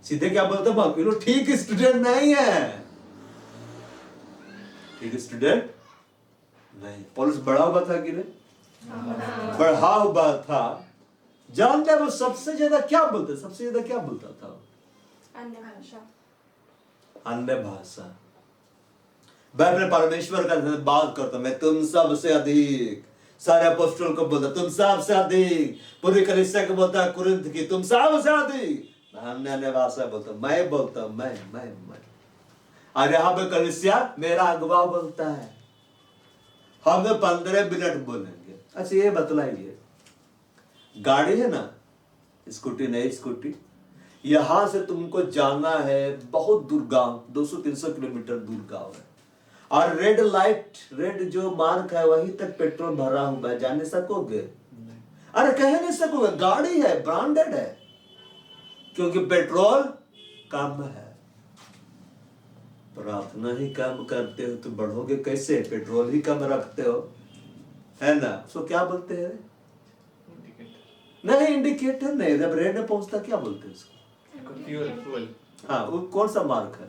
सीधे क्या बोलते हैं, ये लोग ठीक स्टूडेंट नहीं है, ठीक स्टूडेंट नहीं। पौलुस बड़ा हुआ था कि नहीं? बढ़ा हुआ था। जानते हैं वो सबसे ज्यादा क्या बोलते? सबसे ज्यादा क्या बोलता था? अन्य भाषा। अन्य भाषा। मैं अपने परमेश्वर का बात करता हूं, मैं तुम सबसे अधिक, सारे अपोस्टल को बोलता तुम सबसे अधिक, पूरी कलीसिया को बोलता कुरिन्थ की तुम सबसे अधिक। अन्य भाषा बोलता, मैं बोलता हूं, मैं और यहाँ पे कलीसिया मेरा अगुवा बोलता है। हम 15 मिनट बोलेंगे। अच्छा ये बतलाइए, गाड़ी है ना, स्कूटी नहीं स्कूटी, यहां से तुमको जाना है बहुत दूर गांव, 200-300 किलोमीटर दूर गांव है, और रेड लाइट, रेड जो मार्क है वहीं तक पेट्रोल भरा हुआ है, जाने सकोगे? अरे कह नहीं सकोगे, गाड़ी है, ब्रांडेड है, क्योंकि पेट्रोल कम है। प्रार्थना ही कम करते हो तो बढ़ोगे कैसे? पेट्रोल ही कम रखते हो, है ना? उसको क्या बोलते हैं? नहीं इंडिकेटर नहीं, जब रेड में पहुंचता क्या बोलते हैं उसको? फ्यूल। हाँ, वो कौन सा मार्क है?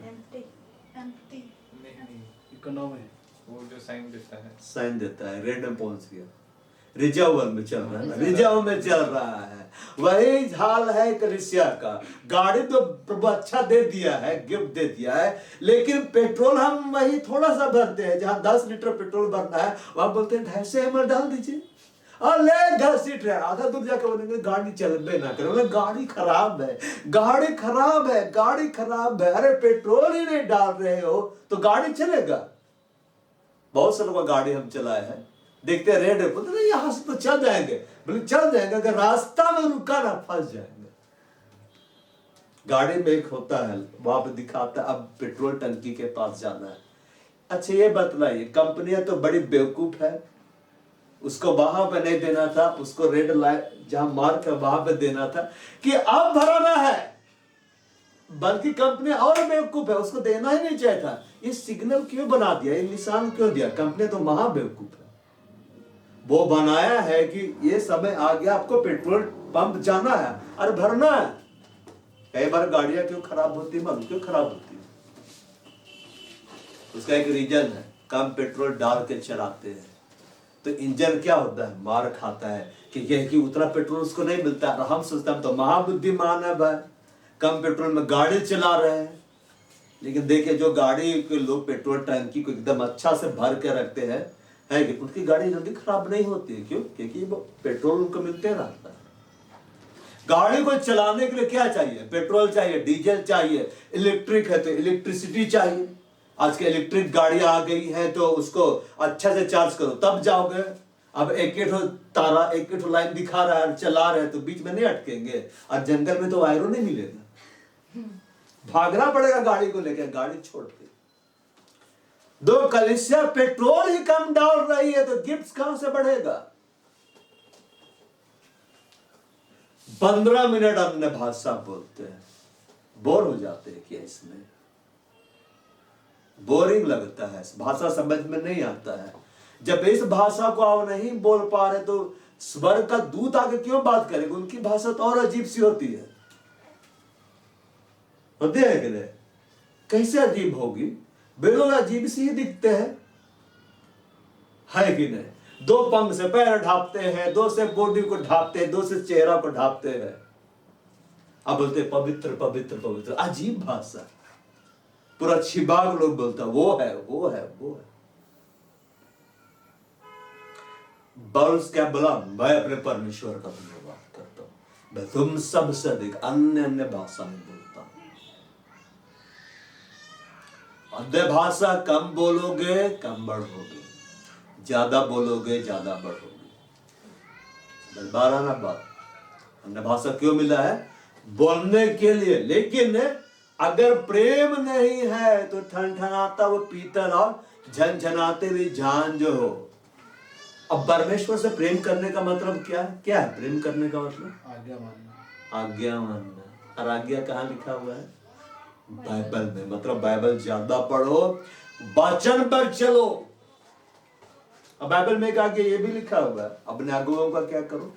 इकोनॉमी, वो जो साइन देता है, साइन देता है, रेड में पहुंच गया, रिजर्व में चल रहा है, रिजर्व में चल रहा है। वही हाल है कलीसिया का। गाड़ी तो प्रभु अच्छा दे दिया है, गिफ्ट दे दिया है, लेकिन पेट्रोल हम वही थोड़ा सा भरते हैं। जहां 10 लीटर पेट्रोल भरना है वहां बोलते हैं 250 ml डाल दीजिए, और ले 10 लीटर है, आधा दूर जाकर बोलेंगे गाड़ी चलबे ना करे, बोले गाड़ी खराब है, गाड़ी खराब है, गाड़ी खराब है। अरे पेट्रोल ही नहीं डाल रहे हो तो गाड़ी चलेगा? बहुत से लोग गाड़ी हम चलाए हैं, देखते हैं रेड है, बोलते नहीं यहां से तो चल जाएंगे, बोले चल जाएंगे, अगर रास्ता में रुका ना फंस जाएंगे। गाड़ी में एक होता है वहां पे दिखाता है अब पेट्रोल टंकी के पास जाना है। अच्छा ये बतलाइए, कंपनियां तो बड़ी बेवकूफ है, उसको वहां पे नहीं देना था, उसको रेड लाइट जहां मार्क है वहां पे देना था कि अब भराना है, बल्कि कंपनी और बेवकूफ है, उसको देना ही नहीं चाहिए था। ये सिग्नल क्यों बना दिया, ये निशान क्यों दिया? कंपनी तो महा बेवकूफ है। वो बनाया है कि ये समय आ गया, आपको पेट्रोल पंप जाना है और भरना है। कई बार गाड़ियां क्यों खराब होती है, क्यों खराब होती है? उसका एक रीजन है, कम पेट्रोल डाल के चलाते हैं। तो इंजन क्या होता है, मार खाता है कि उतना पेट्रोल उसको नहीं मिलता है। हम सोचते हैं हम तो महाबुद्धिमान है भाई, कम पेट्रोल में गाड़ी चला रहे हैं। लेकिन देखिए जो गाड़ी के लोग पेट्रोल टंकी को एकदम अच्छा से भर के रखते हैं, है कि उनकी गाड़ी जल्दी खराब नहीं होती है। क्यों? क्योंकि वो पेट्रोल उनको मिलते रहता है। गाड़ी को चलाने के लिए क्या चाहिए? पेट्रोल चाहिए, डीजल चाहिए, इलेक्ट्रिक है तो इलेक्ट्रिसिटी चाहिए। आज के इलेक्ट्रिक गाड़ियां आ गई है तो उसको अच्छा से चार्ज करो तब जाओगे। अब एक तारा एक लाइन दिखा रहा है, चला रहे हैं तो बीच में नहीं अटकेंगे। और जंगल में तो वायरो नहीं मिलेगा, भागना पड़ेगा गाड़ी को लेकर, गाड़ी छोड़ के। दो कलीसिया पेट्रोल ही कम डाल रही है तो गिफ्ट कहां से बढ़ेगा? 15 मिनट अन्य भाषा बोलते हैं, बोर हो जाते हैं क्या? इसमें बोरिंग लगता है, भाषा समझ में नहीं आता है। जब इस भाषा को आप नहीं बोल पा रहे तो स्वर्ग का दूत आके क्यों बात करेगा? उनकी भाषा तो और अजीब सी होती है, होती है कि नहीं? कैसे अजीब होगी? बिल्कुल अजीब सी ही दिखते हैं, है कि नहीं? दो पंख से पैर ढापते हैं, दो से बॉडी को ढापते हैं, दो से चेहरा को ढापते हैं। अब बोलते हैं पवित्र पवित्र पवित्र, अजीब भाषा। पूरा छिबाग लोग बोलता वो है वो है वो है। बल्स क्या बोला? मैं अपने परमेश्वर का धन्यवाद करता हूं, मैं तुम सबसे अधिक अन्य अन्य भाषा में बोलता हूं। अन्य भाषा कम बोलोगे कम बढ़ोगे, ज्यादा बोलोगे ज्यादा बढ़ोगे। 12 ना बात। अन्य भाषा क्यों मिला है? बोलने के लिए। लेकिन अगर प्रेम नहीं है तो ठनठनाता वो पीतल और झनझनाते हुए झांझ हो। अब परमेश्वर से प्रेम करने का मतलब क्या है? क्या है प्रेम करने का मतलब? आज्ञा मानना। आज्ञा मानना। और आज्ञा कहाँ लिखा हुआ है? बाइबल में। मतलब बाइबल ज्यादा पढ़ो, वचन पर चलो। अब बाइबल में एक आगे ये भी लिखा हुआ है, अपने अगुओं का क्या करो?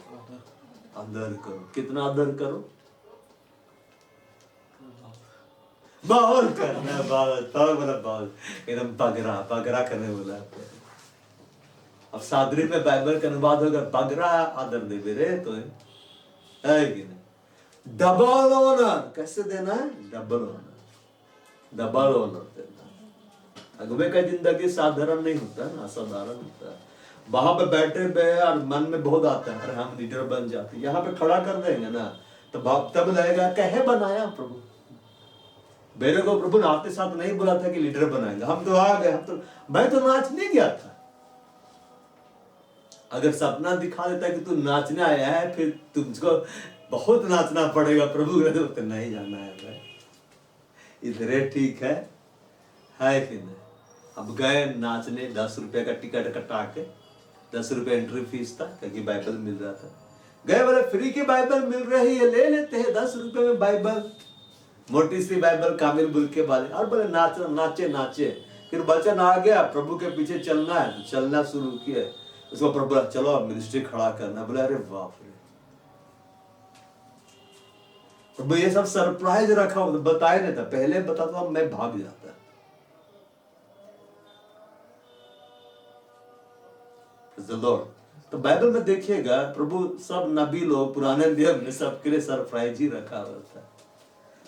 आदर करो। कितना आदर करो? बहुत करना, बहुत एकदम पगरा करने बोला। अब सादरी में बाइबल का अनुवाद होगा पगरा आदर दे रे तो है कि नहीं? डबल ऑनर कैसे देना है? डबल ऑनर, डबल ऑनर देना। अगुवे का जिंदगी साधारण नहीं होता ना, असाधारण होता है। वहां पे बैठे हुए और मन में बहुत आता है, अरे हम लीडर बन जाते। यहाँ पे खड़ा कर देंगे ना तो तब लगेगा कहे बनाया प्रभु। मेरे को प्रभु ने आपके साथ नहीं बोला था कि लीडर बनाएंगे। हम तो आ गए, मैं तो नाचने गया था। अगर सपना दिखा देता कि तू नाचने आया है, फिर तुझको बहुत नाचना पड़ेगा प्रभु, तो नहीं जाना है भाई, इधर ठीक है कि नहीं? अब गए नाचने, 10 रुपए का टिकट कटा के, 10 रुपए एंट्री फीस था क्योंकि बाइबल मिल रहा था। गए बोले फ्री की बाइबल मिल रही है, ले लेते हैं 10 रुपए में बाइबल, मोटी सी बाइबल कामिल बुल के वाले। और बोले नाचे नाचे। फिर वचन आ गया प्रभु के पीछे चलना है, चलना शुरू किए। उसको प्रभु चलो अब मिनिस्ट्री खड़ा करना। बोले अरे बाप रे प्रभु, ये सब सरप्राइज रखा हो, बताया नहीं था। पहले बताता तो मैं भाग जाता। तो बाइबल में देखिएगा प्रभु सब नबी लोग पुराने नियम में सबके लिए सरप्राइज ही रखा हुआ था।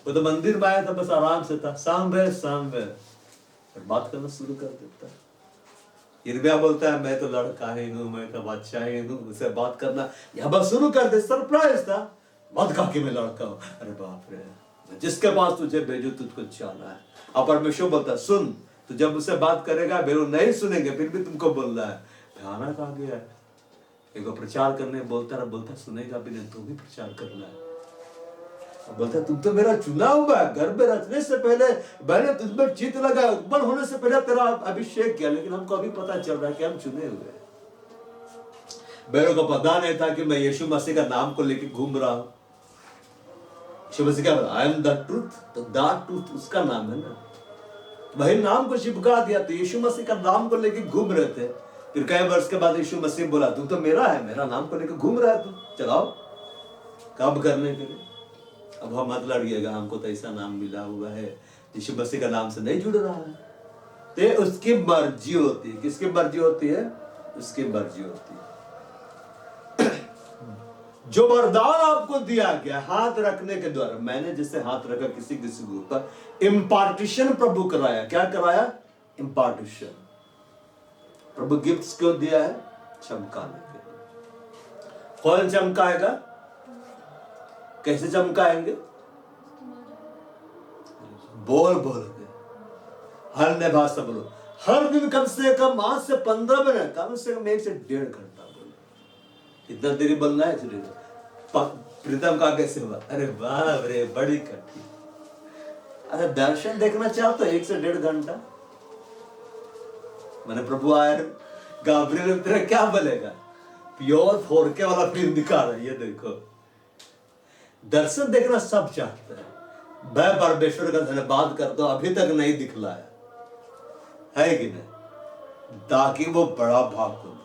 वो तो मंदिर में आया था, बस आराम से था, सांभे बात करना शुरू कर देता। यिर्मयाह बोलता है मैं तो लड़का ही हूँ, मैं तो बच्चा ही हूँ, उसे बात करना यहाँ बस शुरू कर दे। सरप्राइज था, मत कहा कि मैं लड़का हूँ। अरे बाप रे, जिसके पास तुझे भेजो तुझको जाना है। और परमेश्वर बोलता है सुन, तो जब उससे बात करेगा वे लोग नहीं सुनेंगे, फिर भी तुमको बोल रहा है। भयानक आ गया है। एक प्रचार करने बोलता सुनेगा भी नहीं, तू भी प्रचार करना है। बोलता तुम तो मेरा चुना हुआ है, घर में रचने से पहले मैंने तुझ पर चित लगाया, उत्पन्न होने से पहले तेरा अभिषेक किया। लेकिन हमको अभी पता चल रहा है कि हम चुने हुए हैं। मेरे को पता नहीं था कि मैं यीशु मसीह का नाम को लेकर घूम रहा हूँ। यीशु मसीह का आई एम द ट्रूथ, तो द ट्रूथ उसका नाम है ना, वही नाम को चिपका दिया। तो यीशु मसीह का नाम को लेकर घूम रहे थे। फिर कई वर्ष के बाद यीशु मसीह बोला तू तो मेरा है, मेरा नाम को लेकर घूम रहा है, तू चलाओ काम करने के लिए। अब हम मत लड़िएगा, हमको तो ऐसा नाम मिला हुआ है, यीशु मसीह का नाम से नहीं जुड़ रहा है। तो उसकी मर्जी होती है। किसकी मर्जी होती है? उसकी मर्जी होती है। जो वरदान आपको दिया गया हाथ रखने के द्वारा, मैंने जिससे हाथ रखा किसी किसी के ऊपर, इम्पार्टिशन प्रभु कराया। क्या कराया? इम्पार्टिशन। प्रभु गिफ्ट्स क्यों दिया है? चमकाने के लिए। कौन चमकाएगा? कैसे चमकाएंगे? बोल बोल के, हर नए भाषा बोलो, हर दिन कम से कम 8 से 15 मिनट, कम से कम 1 से 1.5 घंटा बोलो। इतना देरी बोलना है इसलिए। प्रीतम का कैसे हुआ? अरे बाप रे, बड़ी कठिन। अरे दर्शन देखना चाहते हो 1 से 1.5 घंटा? मैंने प्रभु आया, गाब्रिएल तेरा क्या बोलेगा? प्योर 4K वाला फिल्म दिखा रहा है, ये देखो। दर्शन देखना सब चाहते हैं। मैं परमेश्वर का धन्यवाद करता हूं, अभी तक नहीं दिखलाया है कि नहीं, ताकि वो बड़ा भाग हो।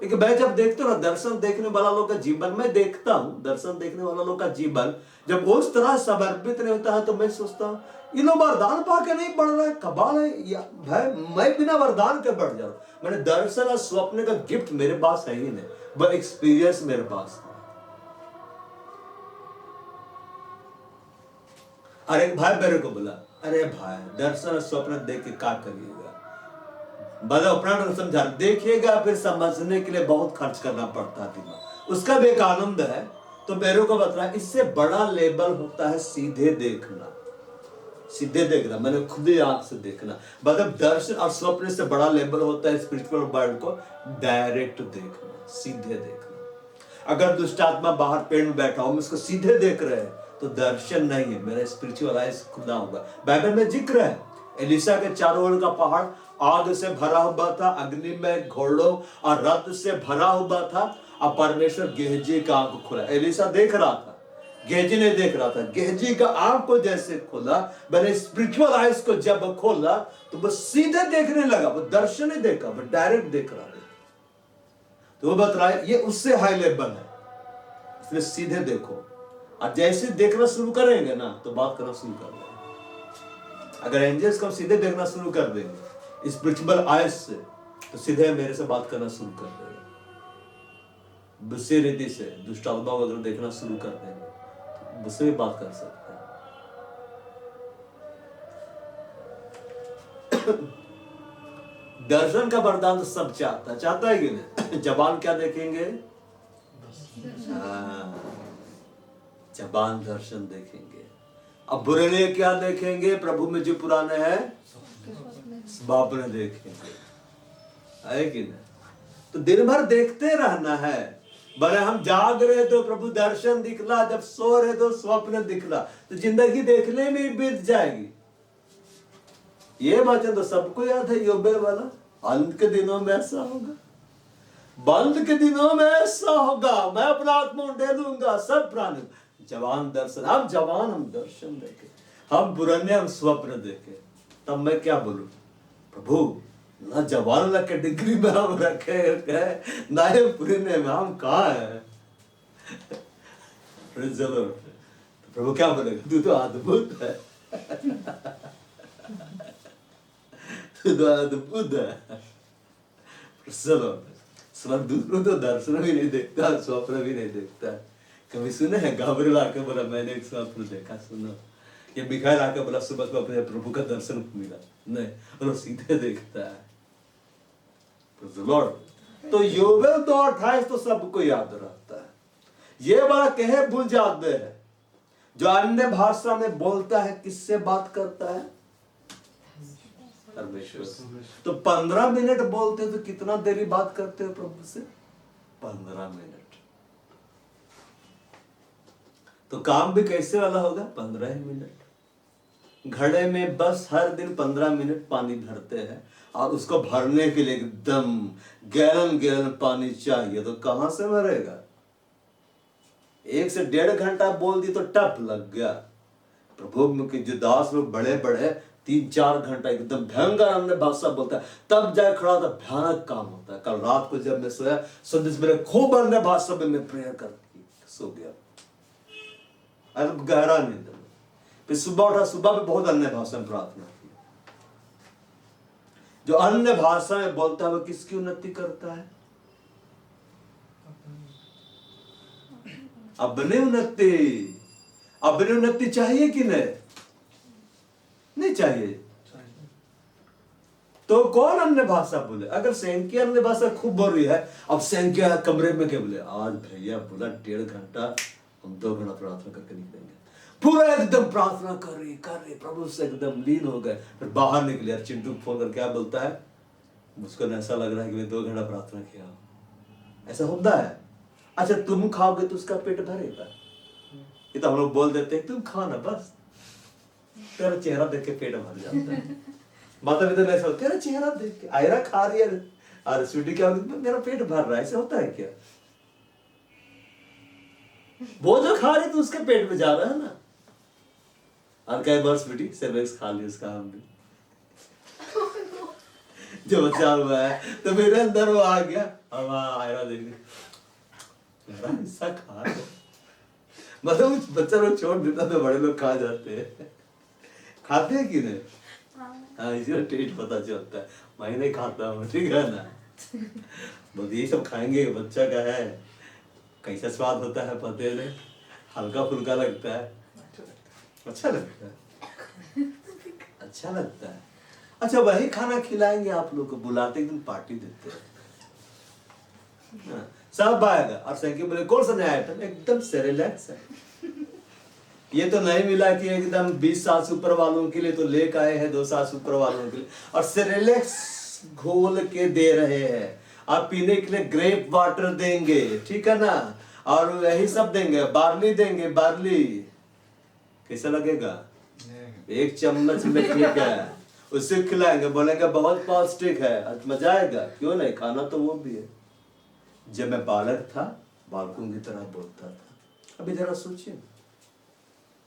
लेकिन मैं जब देखता हूं ना, दर्शन देखने वाला लोग का जीवन, मैं देखता हूं दर्शन देखने वाला लोग का जीवन जब उस तरह समर्पित नहीं होता है, तो मैं सोचता हूं ये लोग वरदान पाके नहीं बढ़ रहा है, कबाल है या भाई मैं बिना वरदान के बढ़ जा रहा हूं। मैंने दर्शन और स्वप्न का गिफ्ट मेरे पास है ही नहीं, बस एक्सपीरियंस मेरे पास है। अरे भाई मेरे को बोला, अरे भाई दर्शन और स्वप्न देख के क्या करिएगा? मतलब अपना समझा देखिएगा, फिर समझने के लिए बहुत खर्च करना पड़ता है दिमाग, उसका भी एक आनंद है। तो मेरे को बता, इससे बड़ा लेवल होता है सीधे देखना। सीधे देखना मैंने खुद ही आंख से देखना, मतलब दर्शन और स्वप्न से बड़ा लेवल होता है स्पिरिचुअल वर्ल्ड को डायरेक्ट देखना, सीधे देखना। अगर दुष्ट आत्मा बाहर पेड़ में बैठा हो, उसको सीधे देख रहे हैं तो दर्शन नहीं है, मेरा स्पिरिचुअल आइज खुला होगा। बाइबल में जिक्र है, एलिशा के चारों ओर का पहाड़ आग से भरा हुआ था, अग्नि में घोड़ों और रथ से भरा हुआ था, और परमेश्वर गेहजी का आंख खुला। एलिशा देख रहा था, गेहजी नहीं देख रहा था। गेहजी का आंख को जैसे खोला, मैंने स्पिरिचुअल आइज को जब खोला तो वो सीधे देखने लगा, वो दर्शन नहीं देखा, वो डायरेक्ट देख रहा है। तो वो बता रहा है ये उससे हाई लेवल है, इसलिए सीधे देखो। और जैसे देखना शुरू करेंगे ना तो बात करना शुरू कर देंगे। अगर एंजल्स को सीधे देखना शुरू कर देंगे स्पिरिचुअल आइज से, तो सीधे मेरे से बात करना शुरू कर देंगे। बुद्धि रीति से दुष्ट आत्मा को अगर देखना शुरू कर देंगे तो मुझसे भी बात कर सकते हैं। दर्शन का वरदान तो सब चाहता है कि नहीं? जबान क्या देखेंगे? जबान दर्शन देखेंगे। अब बुरे क्या देखेंगे? प्रभु में जो पुराने हैं स्वप्न देखेंगे, है कि नहीं? तो दिन भर देखते रहना है। भले हम जाग रहे तो प्रभु दर्शन दिखला, जब सो रहे तो स्वप्न दिखला, तो जिंदगी देखने में बीत जाएगी। ये वचन तो सबको याद है, योबेल वाला, अंत के दिनों में ऐसा होगा, बंद के दिनों में ऐसा होगा, मैं अपना आत्मा उंडेलूंगा सब प्राणी। जवान दर्शन, हम जवान हम दर्शन देखे, हम पुराने हम स्वप्न देखे। तब मैं क्या बोलूं? प्रभु ना जवान ना कैटेगरी में हम रखे, ना ही पुराने में, हम कहाँ है? तो प्रभु क्या बोलेगा? तू तो अद्भुत है, तू तो अद्भुत है। स्वर्गदूत तो दर्शन भी नहीं देखता, स्वप्न भी नहीं देखता। कभी सुने हैं गाब्रिएल आके बोला मैंने एक स्वप्न देखा? सुनो, ये मिखाएल आके बोला सुबह को अपने प्रभु का दर्शन मिला? नहीं, और सीधे देखता है। तो योबेल 2:28 तो सबको याद रहता है। ये वाला कहे भूल जाते हैं, जो अन्य भाषा में बोलता है किससे बात करता है? परमेश्वर। तो 15 मिनट बोलते हो तो कितना देरी बात करते हो प्रभु से? 15 मिनट। तो काम भी कैसे वाला होगा? 15 मिनट। घड़े में बस हर दिन 15 मिनट पानी भरते हैं, और उसको भरने के लिए एकदम गैलन गैलन पानी चाहिए, तो कहां से भरेगा? 1 से 1.5 घंटा बोल दी तो टप लग गया। प्रभु के जो दास लोग बड़े बड़े 3-4 घंटा एकदम भयंकर अन्य भाषा बोलता है, तब जाए खड़ा होता, भयानक काम होता है। कल रात को जब मैं सोया, संदेश मेरे खूब अन्य भाषा में मैं प्रेयर करके सो गया, गहरा नींद में। फिर सुबह उठा, सुबह में बहुत अन्य भाषा में प्रार्थना की। जो अन्य भाषा में बोलता है वो किसकी उन्नति करता है? अपनी उन्नति। अपनी उन्नति चाहिए कि नहीं? नहीं चाहिए। तो कौन अन्य भाषा बोले? अगर सैंकिया अन्य भाषा खूब बोल रही है, अब सैंकिया कमरे में क्या बोले, आज भैया बोला 1.5 घंटा हम 2 घंटा प्रार्थना करके निकलेंगे। पूरा एकदम प्रार्थना कर रही प्रभु से एकदम लीन हो गए। फिर बाहर निकले, यार चिंटू फोन करके क्या बोलता है, मुझको ऐसा लग रहा है कि मैं 2 घंटा प्रार्थना किया। ऐसा होता है। अच्छा तुम खाओगे तो उसका पेट भरेगा? ये तो हम लोग बोल देते हैं तुम खाओ ना बस, तेरा चेहरा देख के पेट भर जाता है। माता पिता ने ऐसा, तेरा चेहरा देख के आयरा खा रही है, अरे स्वीटी क्या होगी, मेरा पेट भर रहा है। ऐसा होता है क्या? वो जो खा रही तो उसके पेट में जा रहा है ना। और कई बार स्वीटी सेरेलेक्स खा ली उसका, हम भी जो बच्चा हुआ है तो मेरे अंदर वो आ गया, अब आयरा देख ऐसा खा रहे, मतलब बच्चा लोग छोड़ देता तो बड़े लोग खा जाते हैं। खाते हैं कि नहीं? हाँ, इसीलिए टेस्ट पता चलता है। मैं नहीं खाता हूँ, ठीक है ना। बस यही सब खाएंगे, बच्चा का है, कैसा स्वाद होता है पता नहीं, हल्का फुल्का लगता है, अच्छा लगता है, अच्छा लगता है। अच्छा वही खाना खिलाएंगे आप लोग को, बुलाते एक दिन पार्टी देते हैं, हाँ, सब आएगा। और सैंकी बोले कौन सा नया आइटम? एकदम सेरेलैक्स है। ये तो नहीं मिला कि एकदम 20 साल से ऊपर वालों के लिए तो लेकर आए हैं, 2 साल से ऊपर वालों के लिए, और सेरेलैक्स घोल के दे रहे हैं। आप पीने के लिए ग्रेप वाटर देंगे, ठीक है ना, और यही सब देंगे, बार्ली देंगे, बार्ली। कैसा लगेगा? 1 चम्मच में ठीक है, उससे खिलाएंगे, बोलेंगे बहुत पौष्टिक है, मजा आएगा। क्यों नहीं, खाना तो वो भी है। जब मैं बालक था, बालकों की तरह बोलता था। अभी जरा सोचिए,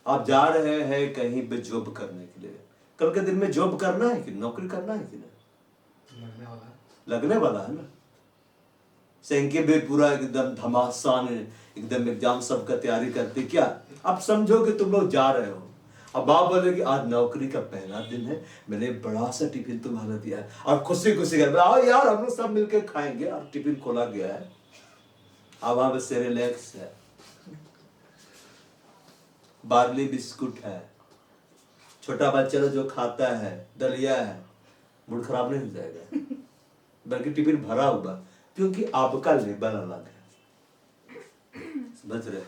आप जा रहे हैं कहीं पे जॉब करने के लिए, कल के दिन में जॉब करना है कि नौकरी करना है कि नहीं? लगने वाला है ना। सैंके भी पूरा एकदम धमासान एकदम एग्जाम सब का तैयारी करते, क्या आप समझो कि तुम लोग जा रहे हो, अब आप बोले कि आज नौकरी का पहला दिन है, मैंने बड़ा सा टिफिन तुम्हारा दिया है, और खुशी खुशी कर आओ यार हम लोग सब मिलकर खाएंगे, और टिफिन खोला गया है, अब आप सेरेलैक्स है, बार्ली बिस्कुट है, छोटा बच्चा जो खाता है, दलिया है, मूड खराब नहीं हो जाएगा, बल्कि टिफिन भरा होगा, क्योंकि आपका लेवल अलग है। समझ रहे?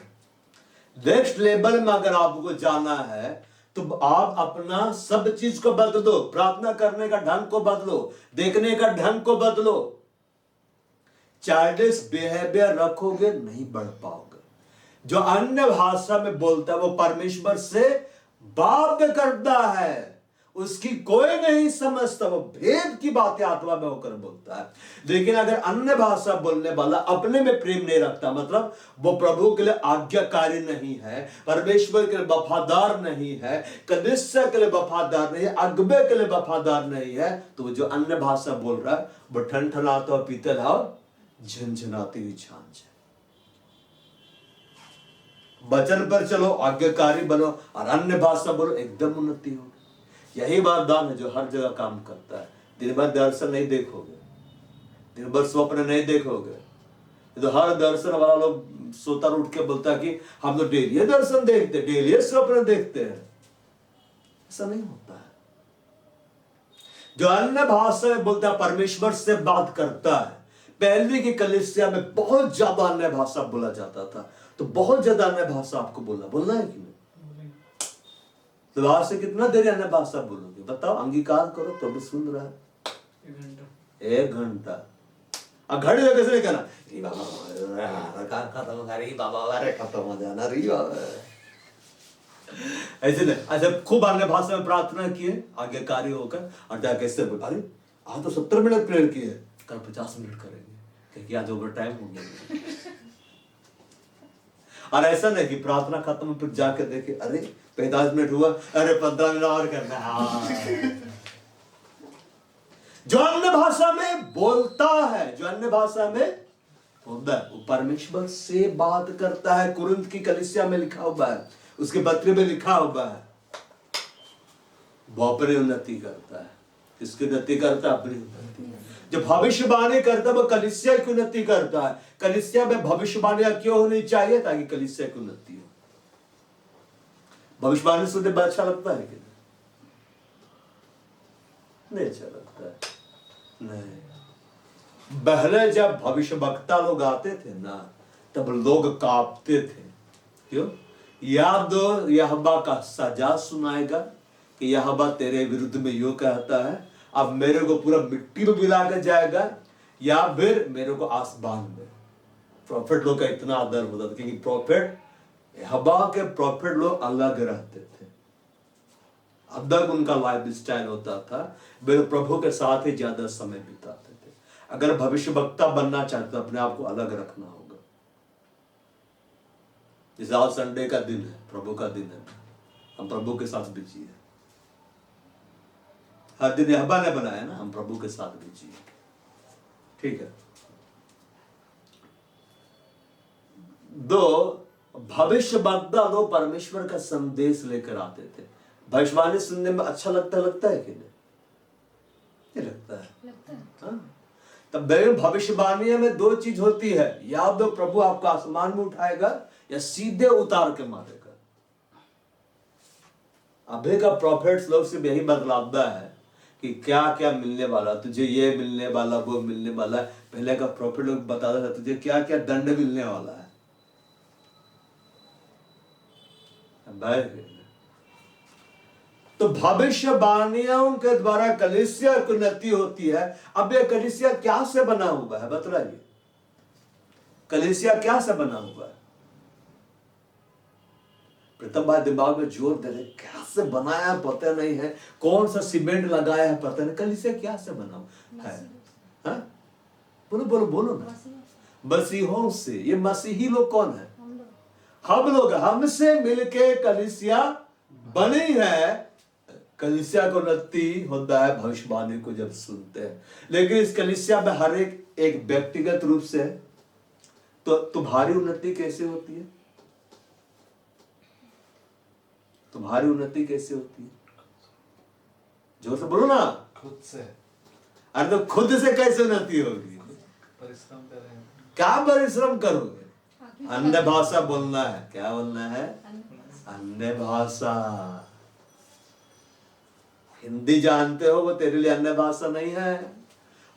नेक्स्ट लेवल में अगर आपको जाना है तो आप अपना सब चीज को बदलो, प्रार्थना करने का ढंग को बदलो, देखने का ढंग को बदलो। चाइल्डिश बिहेवियर रखोगे नहीं बढ़ पाओगे। जो अन्य भाषा में बोलता है वो परमेश्वर से बात करता है, उसकी कोई नहीं समझता, वो भेद की बातें आत्मा में होकर बोलता है। लेकिन अगर अन्य भाषा बोलने वाला अपने में प्रेम नहीं रखता, मतलब वो प्रभु के लिए आज्ञाकारी नहीं है, परमेश्वर के लिए वफादार नहीं है, कलीसिया के लिए वफादार नहीं है, अगबे के लिए वफादार नहीं है, तो जो अन्य भाषा बोल रहा है वो ठनठनाता हुआ पीतल और झनझनाती हुई झांझ है। वचन पर चलो, आज्ञाकारी बनो, और अन्य भाषा बोलो, एकदम उन्नति होगी। यही वरदान है जो हर जगह काम करता है। दिन भर दर्शन नहीं देखोगे, दिन भर स्वप्न नहीं देखोगे, तो हर दर्शन वाला लोग सोता उठ के बोलता है कि हम तो डेली दर्शन देखते, डेली स्वप्न देखते हैं। ऐसा नहीं होता है। जो अन्य भाषा में बोलता है परमेश्वर से बात करता है। पहले की कलीसिया में बहुत ज्यादा अन्य भाषा बोला जाता था, तो बहुत ज्यादा अन्य भाषा आपको बोलना है कि नहीं? तो बाहर से कितना देर अन्य भाषा बोलोगे बताओ? अंगीकार करो, प्रभु सुन रहा है। 1 घंटा। अब घड़ी लगे से कहना खत्म हो जाना रही बाबा, ऐसे नहीं। अच्छा खूब अन्य भाषा में प्रार्थना किए आज्ञाकारी होकर, और जाके कैसे अरे आज तो 70 मिनट प्रेयर किए, कल 50 मिनट करेंगे क्योंकि आज ओवर टाइम हो गया। और ऐसा नहीं कि प्रार्थना खत्म फिर जाके देखे अरे 45 मिनट हुआ, अरे 15 मिनट और करना है। जो अन्य भाषा में बोलता है, जो अन्य भाषा में होता है, वो परमेश्वर से बात करता है। कुरिन्थ की कलीसिया में लिखा हुआ है, उसके पत्र में लिखा हुआ है, वो अपनी उन्नति करता है। किसकी उन्नति करता है? अपनी उन्नति। जो भविष्यवाणी करता है वो कलीसिया की उन्नति करता है। कलीसिया में भविष्यवाणियां क्यों होनी चाहिए? ताकि कलीसिया की उन्नति हो। भविष्यवाणी सुनने में अच्छा लगता है कि नहीं अच्छा लगता है? नहीं। पहले जब भविष्यवक्ता लोग आते थे ना, तब लोग कांपते थे। क्यों? याद दो, यहोवा का सजा सुनाएगा कि यहोवा तेरे विरुद्ध में यूं कहता है, अब मेरे को पूरा मिट्टी में मिला कर जाएगा, या फिर मेरे को आसमान में। प्रॉफिट लोग का इतना आदर होता था, क्योंकि प्रॉफिट, यहोवा के प्रॉफिट लोग अलग रहते थे, अलग उनका लाइफ स्टाइल होता था। वे प्रभु के साथ ही ज्यादा समय बिताते थे। अगर भविष्यवक्ता बनना चाहते तो अपने आप को अलग रखना होगा। जैसे आज संडे का दिन है, प्रभु का दिन है, हम प्रभु के साथ बिजी है। हर दिन यहोवा ने बनाया ना, हम प्रभु के साथ बिजी है। ठीक है। दो, भविष्यवक्ता लोग परमेश्वर का संदेश लेकर आते थे। भविष्यवाणी सुनने में अच्छा लगता है कि नहीं लगता है? हाँ। तब भविष्यवाणी में दो चीज होती है, या तो प्रभु आपको आसमान में उठाएगा या सीधे उतार के मारेगा। अभी का प्रॉफिट्स लोग सिर्फ यही बतलाता है कि क्या क्या मिलने वाला, तुझे ये मिलने वाला, वो मिलने वाला है। पहले का प्रॉफिट लोग बताता था तुझे क्या क्या दंड मिलने वाला है। तो भविष्यवाणियों के द्वारा कलीसिया की उन्नति होती है। अब यह कलीसिया क्या से बना हुआ है बतलाइए? कलीसिया क्या से बना हुआ है? प्रथम बात दिमाग में जोर दे रहे, क्या से बनाया है पता नहीं है, कौन सा सीमेंट लगाया है पता नहीं। कलीसिया क्या से बना हुआ है? हाँ? बोलो बोलो बोलो ना। मसीहों से। ये मसीही लोग कौन है? हम लोग। हमसे मिलके कलीसिया बनी है। कलीसिया को उन्नति होता है भविष्यवाणी को जब सुनते हैं। लेकिन इस कलीसिया में हर एक व्यक्तिगत रूप से, तो तुम्हारी उन्नति कैसे होती है? तुम्हारी उन्नति कैसे होती है? जोर से बोलो ना। खुद से। अरे तो खुद से कैसे उन्नति होगी? परिश्रम करें। क्या परिश्रम करोगे? अन्य भाषा बोलना है। क्या बोलना है? अन्य भाषा। हिंदी जानते हो वो तेरे लिए अन्य भाषा नहीं है।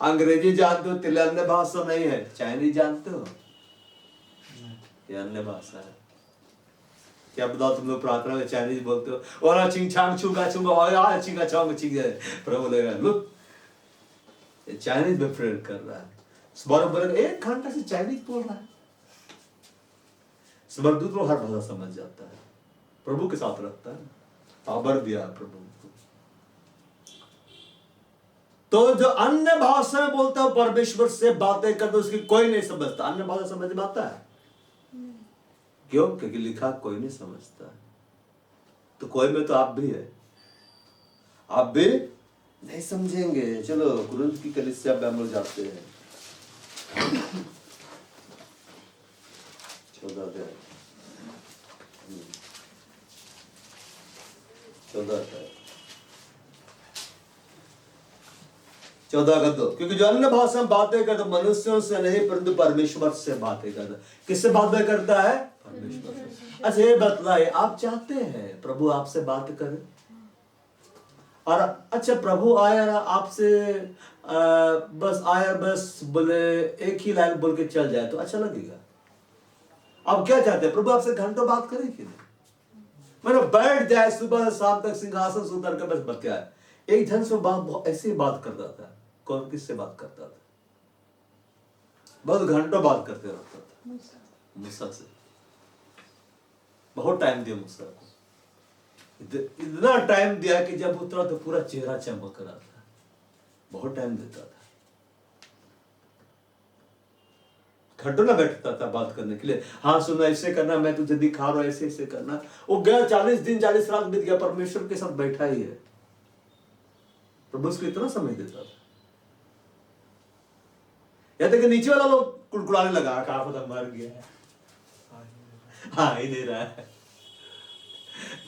अंग्रेजी जानते हो तेरे लिए अन्य भाषा नहीं है। चाइनीज जानते हो? ये अन्य भाषा है। क्या बताओ तुम लोग प्रार्थना में चाइनीज बोलते हो? और चिंग छांग छुगा छुगा और चिंगा छांग चिंग, प्रभु बोलेगा लुक ये चाइनीज में प्रेयर कर रहा है। स्मरण बोलेगा 1 घंटा से चाइनीज बोल रहा है। स्मरणदूत को हर भाषा समझ जाता है, प्रभु के साथ रखता है। पावर दिया है प्रभु को। तो जो अन्य भाषा में बोलता है परमेश्वर से बातें करता, उसकी कोई नहीं समझता। अन्य भाषा समझ में आता है? क्यों? क्योंकि लिखा कोई नहीं समझता। तो कोई में तो आप भी है। आप भी नहीं समझेंगे। चलो कुरिन्थ की कलीसिया में हम लोग जाते हैं। 14 अध्याय 14 का 2। क्योंकि जो अन्य भाषा में बातें करता मनुष्यों से नहीं परंतु परमेश्वर से बातें करता। किससे बातें करता है? परमेश्वर से। अच्छा ये बतलाए, आप चाहते हैं प्रभु आपसे बात करे? और अच्छा प्रभु आया आपसे बस आया, बस बोले एक ही लाइन बोल के चल जाए तो अच्छा लगेगा? आप क्या चाहते हैं? प्रभु आपसे घंटों बात करे कि नहीं? मैंने बैठ जाए सुबह शाम तक सिंहासन से उतर कर बस बतियाए। एक जन से बात ऐसे ही बात करता था। कौन किससे बात करता था? बहुत घंटों बात करते रहता था। मूसा से बहुत टाइम दिया मूसा को। इतना टाइम दिया कि जब उतरा तो पूरा चेहरा चमक रहा था। बहुत टाइम देता था। घंटों ना बैठता था बात करने के लिए। हाँ सुना, ऐसे करना, मैं तुझे दिखा रहा हूं, ऐसे ऐसे करना। वो गया 40 दिन 40 रात बीत गया, परमेश्वर के साथ बैठा ही है। प्रभु उसको इतना समय देता था। या तक नीचे वाला लोग कुड़कुड़ाने लगा, कहा पता मर गया है, हाँ ही नहीं रहा है,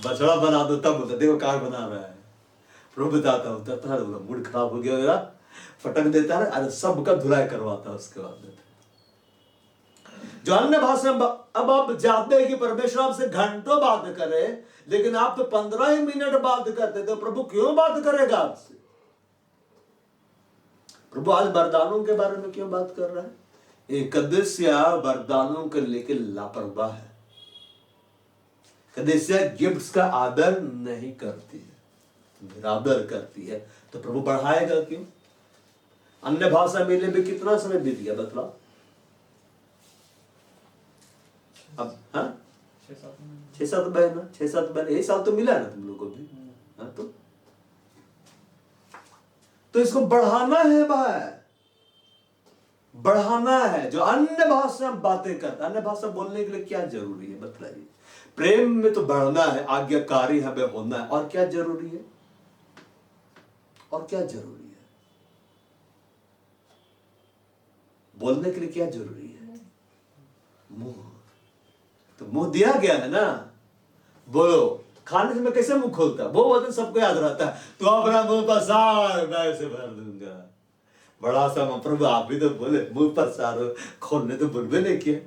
बछड़ा बना दो तब बोलता देखो कार बना रहा है। प्रभु बताता होता था, मूड खराब हो गया मेरा, फटक देता है, अरे सबका धुलाई करवाता उसके बाद में। जो अन्य भाषा, अब आप जानते हैं कि परमेश्वर आपसे घंटों बात करे, लेकिन आप तो 15 ही मिनट बात करते, तो प्रभु क्यों बात करेगा आपसे? प्रभु आज वरदानों के बारे में क्यों बात कर रहा है? एक कलीसिया वरदानों को लेकर लापरवाह है। कलीसिया गिफ्ट्स का आदर नहीं करती है, निरादर करती है, तो प्रभु बढ़ाएगा क्यों? अन्य भाषा मिलने में कितना समय बीत गया बतलाओ? अब हाँ 6-7 महीना, 6-7 महीने, यही साल तो मिला ना तुम लोगों को भी। हाँ तो इसको बढ़ाना है भाई, बढ़ाना है। जो अन्य भाषा बातें करता, अन्य भाषा बोलने के लिए क्या जरूरी है बतलाइए? प्रेम में तो बढ़ना है, आज्ञाकारी हमें होना है, और क्या जरूरी है? और क्या जरूरी है? बोलने के लिए क्या जरूरी है? मुंह। तो मुंह दिया गया है ना, बोलो। खाने से मैं कैसे मुंह खोलता? वो वचन सबको याद रहता है, तो अपना मुंह पसार, मैं उसे भर दूंगा। बड़ा सा प्रभु आप भी तो बोले मुंह पसारो, खोलने तो बोलबे नहीं किया।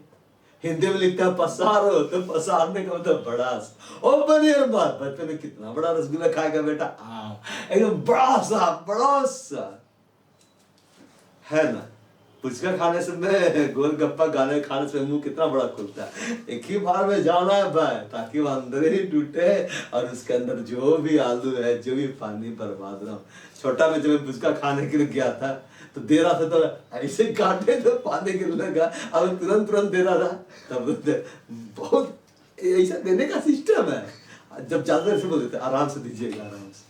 हिंदी में लिखता है पसारो, तो पसारने का मतलब बड़ा सा। ओ बनियर बात, बचपन में कितना बड़ा रसगुल्ला खाएगा बेटा, एकदम बड़ा सा है ना। पुचका खाने से मैं, गोलगप्पा खाने से मुंह कितना बड़ा खुलता है। एक ही बार में जाना है भाई, ताकि वो अंदर ही टूटे और उसके अंदर जो भी आलू है, जो भी पानी बर्बाद ना हो। छोटा में जब मैं पुचका खाने के लिए गया था, तो दे रहा था तो ऐसे काटे तो पानी गिरने लगा, अब तुरंत दे रहा था। तब बहुत ऐसा देने का सिस्टम है। जब ज्यादा से बोलते थे आराम से दीजिएगा, आराम से।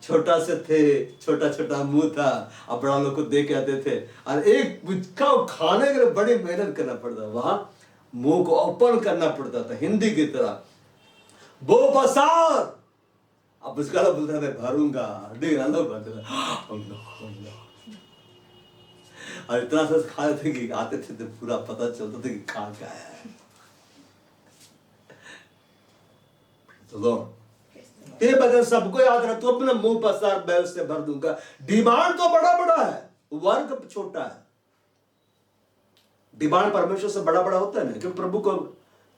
छोटा से थे, छोटा मुंह था, अब बड़ा लोग को दे के आते थे, और एक पुचका खाने के लिए बड़ी मेहनत करना पड़ता, वहां मुंह को ओपन करना पड़ता था, हिंदी की तरह वो पसार। अब उसका लोग बोलता मैं भरूंगा, और इतना सा खाते थे कि आते थे तो पूरा पता चलता था कि कहाँ क्या है। तो ते बगैर सबको याद रख, तो अपने मुंह पसार, मैं उससे भर दूंगा। डिमांड तो बड़ा है, वर्ग छोटा है। डिमांड परमेश्वर से बड़ा होता है ना, क्योंकि प्रभु को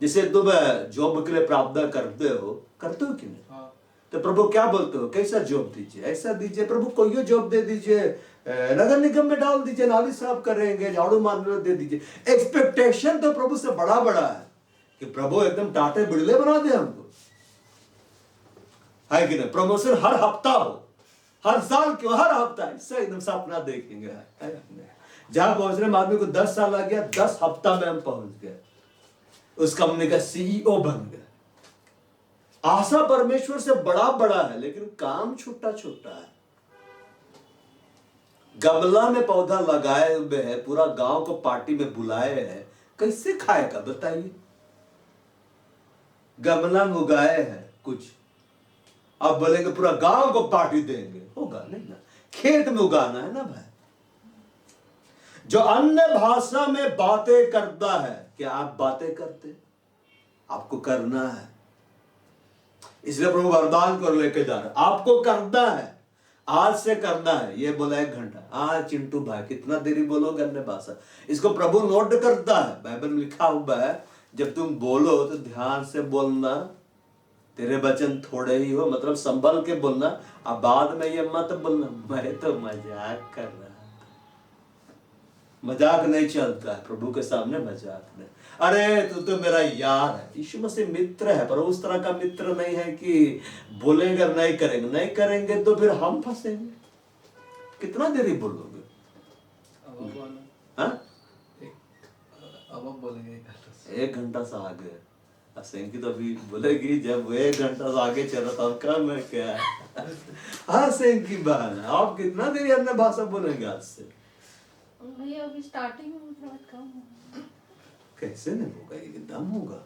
जैसे तुम जॉब के लिए प्रार्थना करते हो कि नहीं? हाँ। तो प्रभु क्या बोलते हो? कैसा जॉब दीजिए, ऐसा दीजिए। प्रभु कोई जॉब दे दीजिए, नगर निगम में डाल दीजिए, नाली साफ करेंगे, झाड़ू मारने दे दीजिए। एक्सपेक्टेशन तो प्रभु से बड़ा है कि प्रभु एकदम टाटे बिड़ले बना दे हमको, है कि नहीं? प्रमोशन हर हफ्ता हो, हर साल क्यों, हर हफ्ता, इससे एकदम सपना देखेंगे। जहां पहुंचने में आदमी को 10 साल लग गया, 10 हफ्ता में हम पहुंच गए, उस कंपनी का सीईओ बन गए। आशा परमेश्वर से बड़ा है, लेकिन काम छोटा है। गमला में पौधा लगाए हुए है, पूरा गांव को पार्टी में बुलाए हैं, कैसे खाएगा बताइए? गमला में उगाए हैं कुछ, अब बोलेंगे पूरा गांव को पार्टी देंगे, होगा नहीं ना। खेत में उगाना है ना भाई। जो अन्य भाषा में बातें करता है, क्या आप बातें करते? आपको करना है, इसलिए प्रभु वरदान को लेकर जा रहा है। आपको करना है, आज से करना है। ये बोला 1 घंटा, चिंटू भाई कितना देरी बोलोगे अन्य भाषा? इसको प्रभु नोट करता है, बाइबल में लिखा हुआ है, जब तुम बोलो तो ध्यान से बोलना, तेरे वचन थोड़े ही हो, मतलब संभल के बोलना। अब बाद में ये मत बोलना मैं तो मजाक कर रहा, मजाक नहीं चलता है प्रभु के सामने, मजाक नहीं। अरे तू तो मेरा यार है, यीशु मसीह मित्र है, पर उस तरह का मित्र नहीं है कि बोलेंगे नहीं करेंगे तो फिर हम फंसेंगे। कितना देरी बोलोगे? अब बोलेंगे 1 घंटा से आगे। सेंकी तो अभी बोलेगी जब 1 घंटा से आगे चला था कम है क्या? हाँ सेंकी बहन, आप कितना देरी अन्य भाषा बोलेंगे आज से? भैया अभी स्टार्टिंग में थोड़ा कम होगा। कैसे नहीं होगा, एकदम होगा।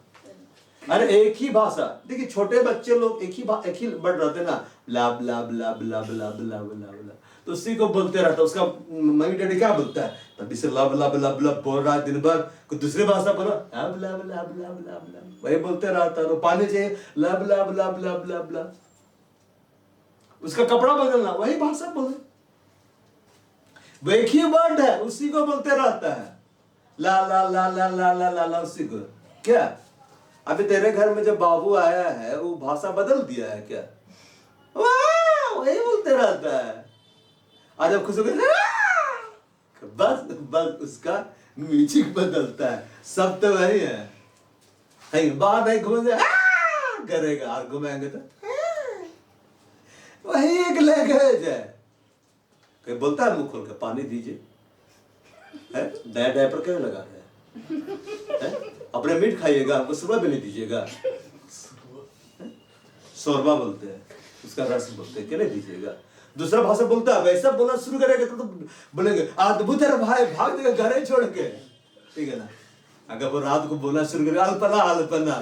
अरे एक ही भाषा, देखिए छोटे बच्चे लोग एक ही बढ़ रहते ना, लाब लाब लाब लाब लाब लाब लाब, तो उसी को बोलते रहता। उसका मम्मी डैडी क्या बोलता है, तभी से लब लब लब लब बोल रहा है दिन भर। कोई दूसरी भाषा बोलो, लब लब लब लब लब लब, वही बोलते रहता है। तो पानी चाहिए, लब लब लब लब लब लब। उसका कपड़ा बदलना, वही भाषा बोले। वो एक ही वर्ड है, उसी को बोलते रहता है, ला ला ला ला ला ला ला ला, उसी को। क्या अभी तेरे घर में जब बाबू आया है वो भाषा बदल दिया है क्या? वाह, वही बोलते रहता है। आज जब खुश हो गए बस बस उसका म्यूजिक बदलता है, सब तो वही है। बाहर नहीं घूमेंगे करेगा, और घूमेंगे तो वही एक लैंग्वेज है। कोई बोलता है मुंह खोल के पानी दीजिए, नया डायपर क्यों लगा रहे हैं? अपने मीट खाइएगा, हमको सुरवा भी नहीं दीजिएगा। शोरबा बोलते हैं, उसका रस बोलते हैं, क्या नहीं दीजिएगा। दूसरा भाषा बोलता है, वैसा बोलना शुरू करेगा तो बोलेंगे अद्भुत है भाई, भाग देगा घर ही छोड़ के, ठीक है ना। अगर वो रात को बोलना शुरू करेगा अल्पना अल्पना,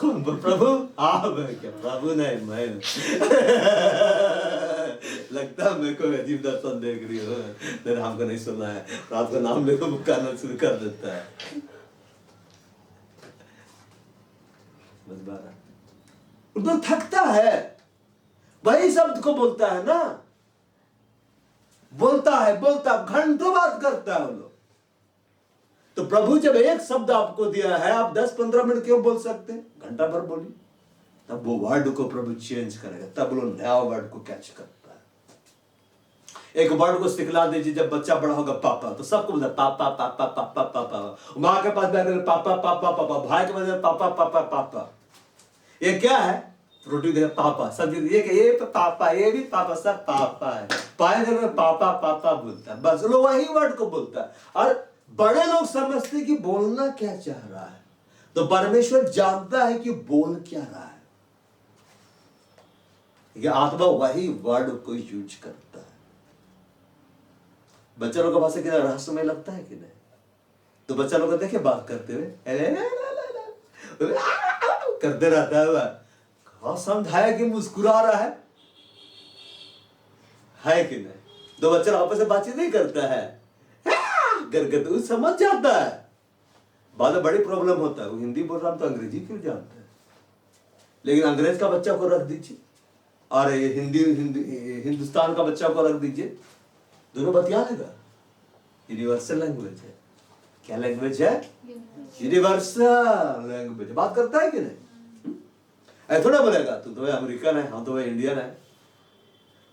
प्रभु आप क्या? प्रभु नहीं मैं लगता है मेरे को अजीब दर्शन देख रही हो, तेरा हमको नहीं सुनना है। रात को नाम लेकर पुकारना शुरू कर देता है। तो थकता है, वही शब्द को बोलता है ना, बोलता घंटों बात करता है वो लोग। तो प्रभु जब एक शब्द आपको दिया है, आप 10-15 मिनट क्यों बोल सकते हैं? घंटा भर बोलिए, तब वो वर्ड को प्रभु चेंज करेगा, तब वो नया वर्ड को कैच करता है। एक वर्ड को सिखला दीजिए, जब बच्चा बड़ा होगा पापा, तो सबको बोलता पापा पापा पापा पापा। माँ के पास बैठ पापा पापा पापा, भाई के पास पापा पापा पापा। ये क्या है? रोटी दे पापा, सब्जी ये पापा, ये भी पापा, सब पापा है। पाए घर में पापा पापा बोलता है, बस लोग वही वर्ड को बोलता है। और बड़े लोग समझते कि बोलना क्या चाह रहा है, तो परमेश्वर जानता है कि बोल क्या रहा है। ये आत्मा वही वर्ड को यूज करता है। बच्चा लोग का भाषा कितना रहस्यमय लगता है कि नहीं? तो बच्चा लोग देखे बात करते हुए करते रहता है, वह समझाया कि मुस्कुरा रहा है कि नहीं? दो बच्चा आपस में बातचीत नहीं करता है, करके तो समझ जाता है। बाद में बड़ी प्रॉब्लम होता है, वो हिंदी बोल रहा तो अंग्रेजी क्यों जानता है? लेकिन अंग्रेज का बच्चा को रख दीजिए और हिंदुस्तान का बच्चा को रख दीजिए, दोनों बतिया लेगा। यूनिवर्सल लैंग्वेज है। क्या लैंग्वेज है? Universal language. बात करता है कि नहीं? ऐसा थोड़ा बोलेगा तू तो अमेरिकन है, हम तो इंडियन है।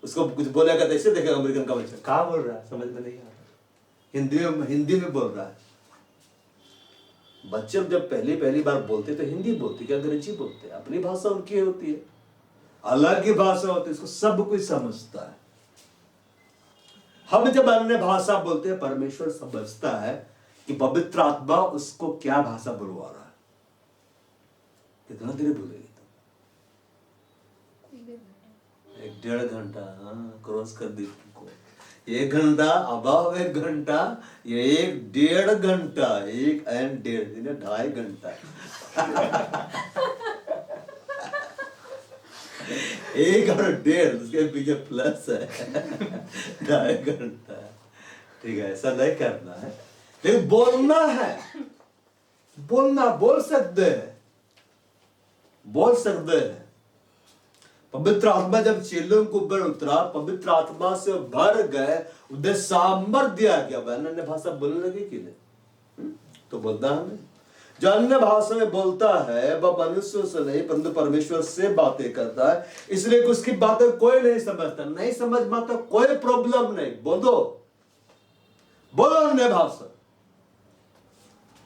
उसको कुछ बोलेगा तो ऐसे देखेगा अमेरिकन का बच्चा, कहाँ बोल रहा है समझ में नहीं आ रहा, हिंदी में बोल रहा है। बच्चे जब पहली बार बोलते तो हिंदी बोलते क्या अंग्रेजी बोलते? अपनी भाषा उनकी होती है, अलग ही भाषा होती है, इसको सब कुछ समझता है। हम जब अन्य भाषा बोलते हैं, परमेश्वर समझता है कि पवित्र आत्मा उसको क्या भाषा बुलवा रहा है। कितना देर बोलेगी? 1-1.5 घंटा, हाँ क्रॉस कर दी तुमको। 1 घंटा, अब 1 घंटा, ये 1-1.5 घंटा, 1 and 1.5 2.5 घंटा। 1 और 1.5 उसके पीछे प्लस है, 2.5 घंटा। ठीक है, ऐसा नहीं करना है, लेकिन बोलना है। बोल सकते हैं। पवित्र आत्मा जब चेलों के ऊपर उतरा, पवित्र आत्मा से भर गए, उन्हें सामर्थ दिया गया। अन्य भाषा बोलने लगे कि नहीं? तो बोलता है, जो अन्य भाषा में बोलता है वह मनुष्य से नहीं परंतु परमेश्वर से बातें करता है, इसलिए उसकी बातें कोई नहीं समझता। नहीं समझ पाता, कोई प्रॉब्लम नहीं, बोलो अन्य भाषा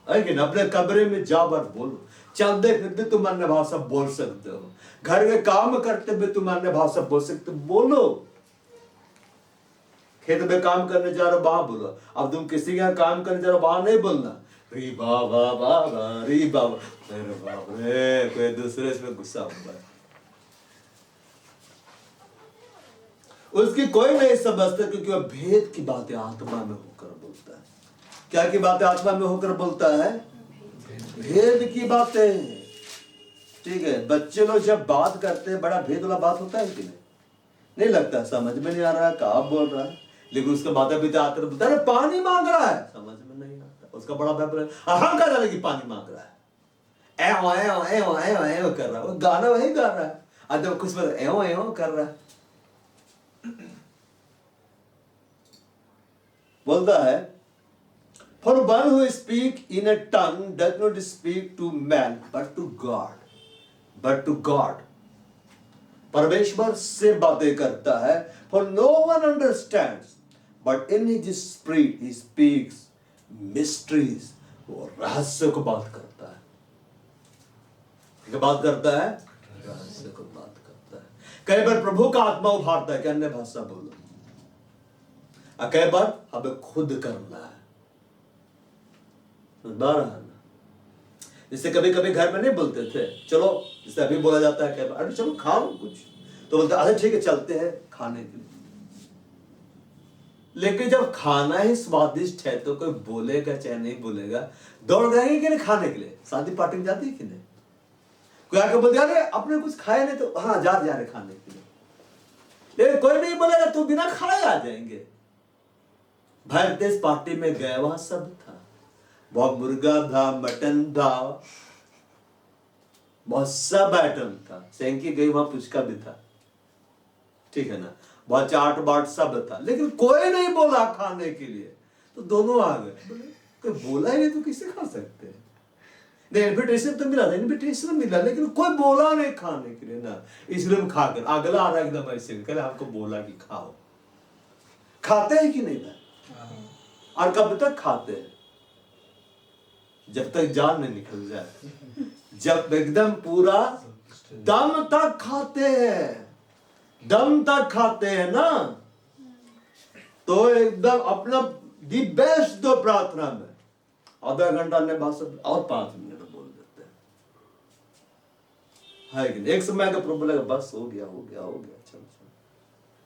है कि नहीं? अपने कमरे में जाकर बोलो, चलते फिरते तुम अन्य भाषा बोल सकते हो, घर के काम करते हुए तुम अन्य भाषा बोल सकते हो, बोलो। खेत में काम करने जा रहे हो वहां बोलो। अब तुम किसी के यहाँ काम करने जा रहे हो वहां नहीं बोलना री बाबा बाबा री बाबा, अरे बाप रे, कोई दूसरे इसमें गुस्सा हुआ है। उसकी कोई नहीं समझता, क्योंकि वह भेद की बातें आत्मा में होकर बोलता है। क्या की बातें आत्मा में होकर बोलता है? भेद की बातें। ठीक है, बच्चे लोग जब बात करते हैं, बड़ा भेद वाला बात होता है कि नहीं लगता, समझ में नहीं आ रहा है कहा बोल रहा है। लेकिन उसका माता पिता आकर बोलता है पानी मांग रहा है, समझ में नहीं आता। उसका बड़ा हम कह रहा है कि पानी मांग रहा है, एव कर रहा है, वो गाना वही गा रहा है। और जब कुछ एव कर रहा है, बोलता है, For one who speak in a tongue does not speak to man but to God. But to God. परमेश्वर से बातें करता है. For no one understands, but in his spirit he speaks mysteries. वो रहस्य को बात करता है. क्या बात करता है? रहस्य को बात करता है. कई बार प्रभु का आत्मा उभारता है कि अन्य भाषा बोलो. और कई बार हमें खुद करना है. जैसे कभी कभी घर में नहीं बोलते थे, चलो, जैसे अभी बोला जाता है, अरे चलो खाओ कुछ, तो बोलते अच्छा ठीक है चलते हैं खाने के लिए. लेकिन जब खाना ही स्वादिष्ट है तो कोई बोलेगा चाहे नहीं बोलेगा, दौड़ जाएंगे कि नहीं खाने के लिए. शादी पार्टी में जाती है कि नहीं? कोई आके बोलते अरे अपने कुछ खाए नहीं तो हाँ जा रहे खाने के लिए. लेकिन कोई नहीं बोलेगा तो बिना खाए आ जाएंगे. भारत देश पार्टी में गए, वहां सब था. बहुत मुर्गा था, मटन था, बहुत सब आइटम था. सेंकी गई वहां पुचका भी था, ठीक है ना, बहुत चाट बाट सब था. लेकिन कोई नहीं बोला खाने के लिए, तो दोनों आ गए. कोई बोला ही नहीं तो किसे खा सकते हैं? नहीं, इन्विटेशन तो मिला था, इन्विटेशन मिला, लेकिन कोई बोला नहीं खाने के लिए ना. इसलिए हम खा कर अगला आ रहा एकदम ऐसे कल हमको बोला कि खाओ. खाते हैं कि नहीं भाई? और कब तक खाते हैं? जब तक जान नहीं निकल जाए. जब एकदम पूरा दम तक खाते हैं, दम तक खाते हैं ना, तो एकदम अपना दी बेस्ट दो प्रार्थना में आधा घंटा ने भाषा और 5 मिनट बोल देते हैं, है कि नहीं? एक समय का प्रॉब्लम लगा, बस हो गया चल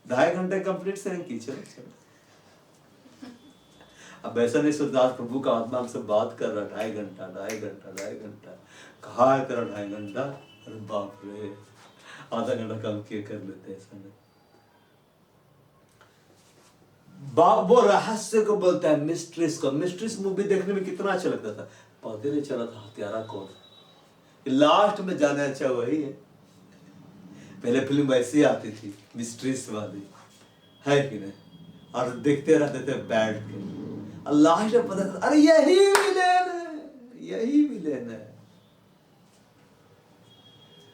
2.5 घंटे कंप्लीट से नहीं चलो. अब ऐसा नहीं सोचता आज प्रभु का आत्मा हमसे बात कर रहा, 2.5 घंटा कहा है तेरा 2.5 घंटा. अरे बाप रे, आधा घंटा कम किए कर लेते हैं. ऐसा नहीं. वो रहस्य को बोलता है, मिस्ट्रीज को. मिस्ट्रीज मूवी देखने में कितना अच्छा लगता था. पता नहीं चला था हत्यारा कौन है. लास्ट में जाना अच्छा वही है. पहले फिल्म वैसी आती थी मिस्ट्रीज वाली, है कि नहीं, और देखते रहते थे बैठ के. लास्ट में पता था अरे यही विलेन है.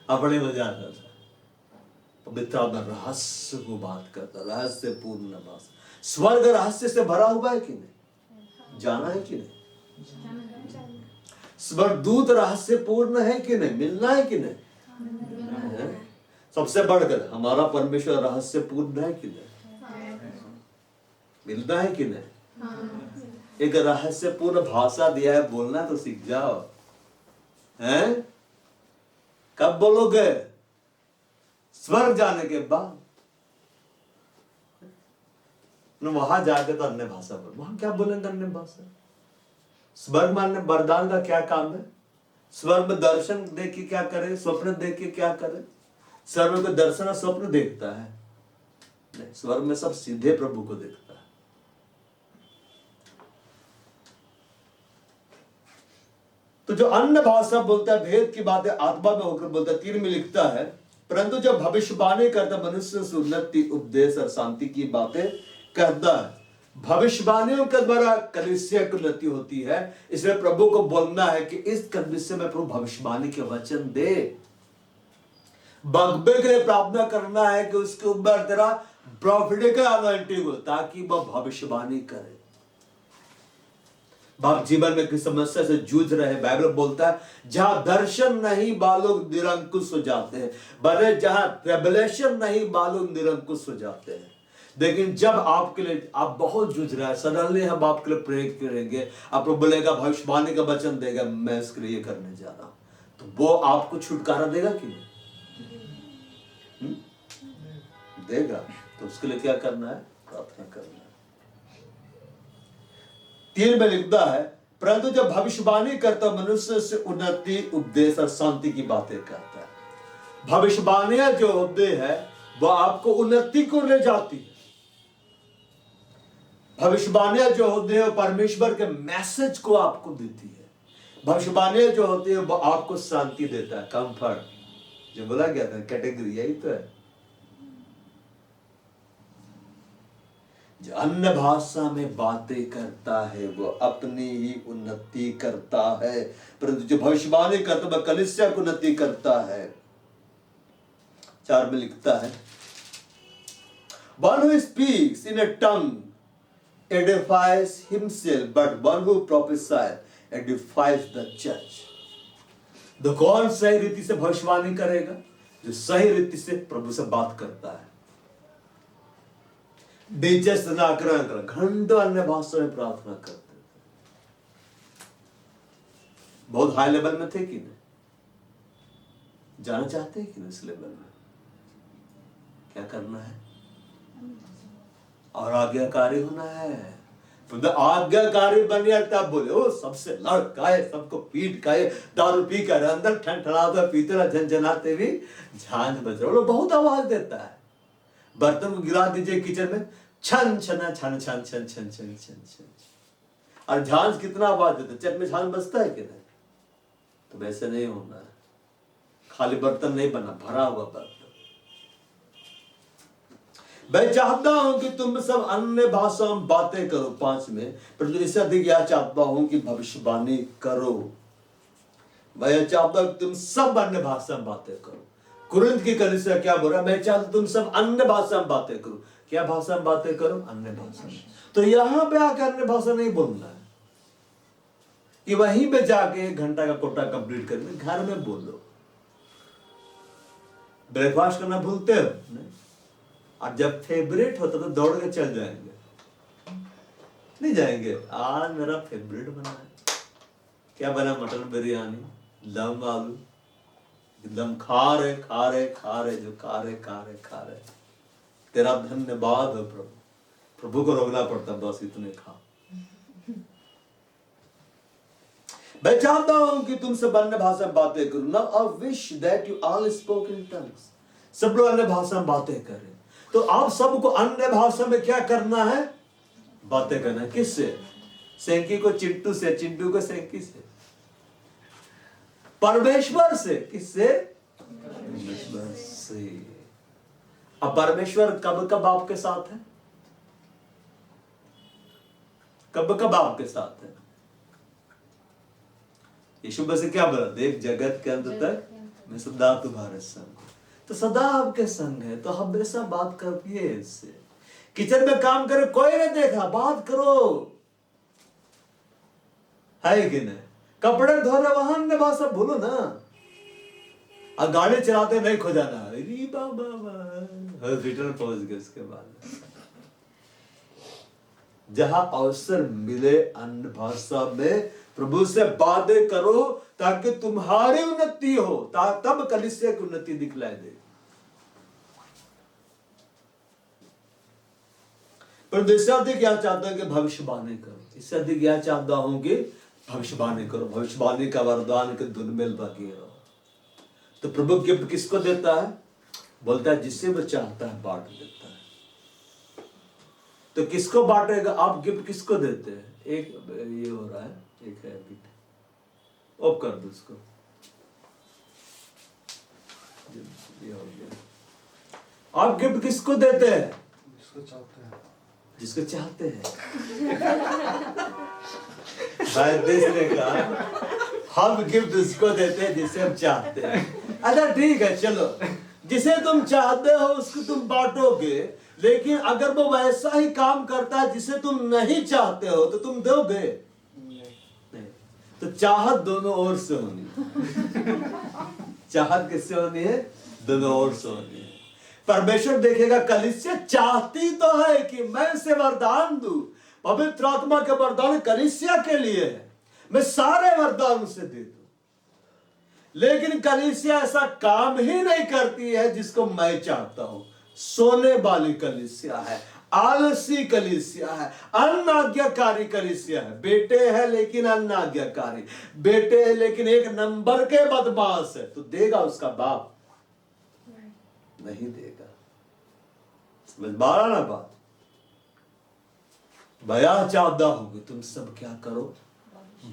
अपने मजा आता था. पवित्र आत्मा रहस्य को बात करता, रहस्य पूर्ण बात. स्वर्ग रहस्य से भरा हुआ है कि नहीं? जाना है कि नहीं? स्वर्गदूत रहस्य पूर्ण है कि नहीं? मिलना है कि नहीं? सबसे बढ़कर हमारा परमेश्वर रहस्य पूर्ण है कि नहीं? मिलना है कि नहीं? एक रहस्य पूर्ण भाषा दिया है, बोलना तो सीख जाओ. हैं? कब बोलोगे? स्वर्ग जाने के बाद. वहां जाके तो अन्य भाषा बोल. वहां क्या बोलेंगे अन्य भाषा? स्वर्ग मानने वरदान का क्या काम है? स्वर्ग में दर्शन देख के क्या करे? स्वप्न देख के क्या करे? स्वर्ग में दर्शन और स्वप्न देखता है नहीं. स्वर्ग में सब सीधे प्रभु को देखता है. तो जो अन्य भाषा बोलता है, भेद की बातें आत्मा में होकर बोलता है. 3 में लिखता है, परंतु जब भविष्यवाणी करता मनुष्य से उन्नति, उपदेश और शांति की बातें करता है. भविष्यवाणियों के द्वारा कलीसिया की उन्नति होती है. इसलिए प्रभु को बोलना है कि इस कलीसिया में प्रभु भविष्यवाणी के वचन दे. बगबे के लिए प्रार्थना करना है कि उसके ऊपर तेरा प्रॉफिटिकल अनॉइंटिंग हो, ताकि वह भविष्यवाणी करे. बाप जीवन में किसी समस्या से जूझ रहे, बाइबल बोलता है जहां दर्शन नहीं बालोग निरंकुश हो जाते हैं, बल्कि जहां रेवलेशन नहीं बालोग निरंकुश हो जाते हैं. लेकिन जब आपके लिए आप बहुत जूझ रहे हैं, सडनली हम आपके लिए प्रे करेंगे, आप बोलेगा भविष्यवाणी का वचन देगा, मैं इसके लिए करने जा रहा हूं, तो वो आपको छुटकारा देगा कि नहीं? देगा. तो उसके लिए क्या करना है? प्रार्थना करना है. 3 में लिखता है, परंतु जब भविष्यवाणी करता मनुष्य से उन्नति, उपदेश और शांति की बातें करता है. भविष्यवाणियां जो होते हैं वह आपको उन्नति को ले जाती है. भविष्यवाणियां जो होते हैं परमेश्वर के मैसेज को आपको देती है. भविष्यवाणियां जो होती है वो आपको शांति देता है, कंफर्ट. जो बोला गया था कैटेगरी, यही तो है. जो अन्य भाषा में बातें करता है वो अपनी ही उन्नति करता है, परंतु जो भविष्यवाणी करता है वह कलीसिया की उन्नति करता है। 4 में लिखता है, one who speaks in a tongue edifies himself, but one who prophesies edifies the church. तो कौन सही रीति से भविष्यवाणी करेगा? जो सही रीति से प्रभु से बात करता है। डिजस्ट ना कर घंटों अन्य भाषा में प्रार्थना करते थे, बहुत हाई लेवल में थे कि नहीं? जाना चाहते हैं कि नहीं इस लेवल में? क्या करना है? और आज्ञाकारी होना है। तो आज्ञाकारी बन गया तब बोले ओ सबसे लड़का है, सबको पीट का है, दारू पी कर अंदर ठंडा पीते रहा, झनझनाते भी झांझ बज रहा, बहुत आवाज देता है। बर्तन को गिरा दीजिए किचन में, छन छना छन छन छन छन छन छन छन, और झांझ कितना आवाज देता है? चट में झांझ बजता है कि नहीं? तो वैसे नहीं होना है। खाली बर्तन नहीं बना, भरा हुआ बर्तन। मैं चाहता हूं कि तुम सब अन्य भाषा में बातें करो, 5 में, परंतु इससे अधिक यह चाहता हूं कि भविष्यवाणी करो। मैं चाहता हूं कि तुम सब अन्य भाषा में बातें करो। कुरिन्थ की कलीसिया क्या बोल रहा है? मैं चाहता हूं तुम सब अन्य भाषा में बातें करो। क्या भाषा में बातें करो? अन्य भाषा में। तो यहां पे आकर अन्य भाषा नहीं बोलना है कि वहीं पे जाके 1 घंटा का कोटा कंप्लीट करने, घर में बोलो। ब्रेकफास्ट करना भूलते हो नहीं? और जब फेवरेट होता तो दौड़ के चल जाएंगे, नहीं जाएंगे? आज मेरा फेवरेट बना है, क्या बना? मटन बिरयानी, दम आलू, एकदम खा रहे जो खा रहे। तेरा धन्यवाद हो प्रभु। प्रभु को रोकना पड़ता, बस इतने खा। मैं चाहता हूं कि तुम सब अन्य भाषा में बातें करो। Now I wish that you all spoke in tongues. सब लोग अन्य भाषा में बातें करें। तो आप सबको अन्य भाषा में क्या करना है? बातें करना है। किससे? सेंकी को चिंटू से, चिंटू को सेंकी से, परमेश्वर से। किससे? परमेश्वर से। अब परमेश्वर कब आपके साथ है? कब आपके साथ है? यीशु मसीह क्या बोला? देख जगत के अंत तक मैं सदा तुम्हारे संग। तो सदा आपके संग है, तो हमेशा बात करिए इससे। किचन में काम करे, कोई नहीं देख रहा, बात करो, है कि नहीं? कपड़े धो रहे, वहां अन्य भाषा बोलो ना। और गाड़ी चलाते नहीं खो जाना, अरे बाबा हॉस्पिटल पहुंच गए। उसके बाद जहां अवसर मिले अन्य भाषा में प्रभु से बातें करो, ताकि तुम्हारी उन्नति हो, तब कलीसिया की उन्नति दिखलाई दे। पर इससे अधिक क्या चाहता है कि भविष्यवाणी करो। इससे अधिक क्या चाहता हूं कि भविष्यवाणी करो, भविष्यवाणी का वरदान के धुन में लगे रहो। तो प्रभु गिफ्ट किसको देता है? बोलता है जिससे वो चाहता है बांट देता है। तो किसको बांटेगा? आप गिफ्ट किसको देते हैं? एक ये हो रहा है, एक है गिफ्ट ऑफ कर दो उसको, ये हो गया। आप गिफ्ट किसको देते हैं? जिसको चाहते हैं। जिसको चाहते हैं। भाई देश ने कहा हम गिफ्ट उसको देते हैं जिसे हम चाहते हैं। अच्छा ठीक है, चलो, जिसे तुम चाहते हो उसको तुम बांटोगे, लेकिन अगर वो वैसा ही काम करता है जिसे तुम नहीं चाहते हो तो तुम दोगे नहीं। तो चाहत दोनों ओर से होनी। चाहत किससे होनी है? दोनों ओर से होनी है। परमेश्वर देखेगा कलीसिया चाहती तो है कि मैं इसे वरदान दूं, पवित्र आत्मा के वरदान कलीसिया के लिए है, मैं सारे वरदान उसे दे दूं, लेकिन कलीसिया ऐसा काम ही नहीं करती है जिसको मैं चाहता हूं। सोने वाली कलीसिया है, आलसी कलीसिया है, अनाज्ञाकारी कलीसिया है। बेटे है लेकिन अनाज्ञाकारी, बेटे है लेकिन 1 नंबर के बदमाश है, तो देगा उसका बाप? नहीं देगा। समझ बारा ना बात? बया चाहता हूं कि तुम सब क्या करो?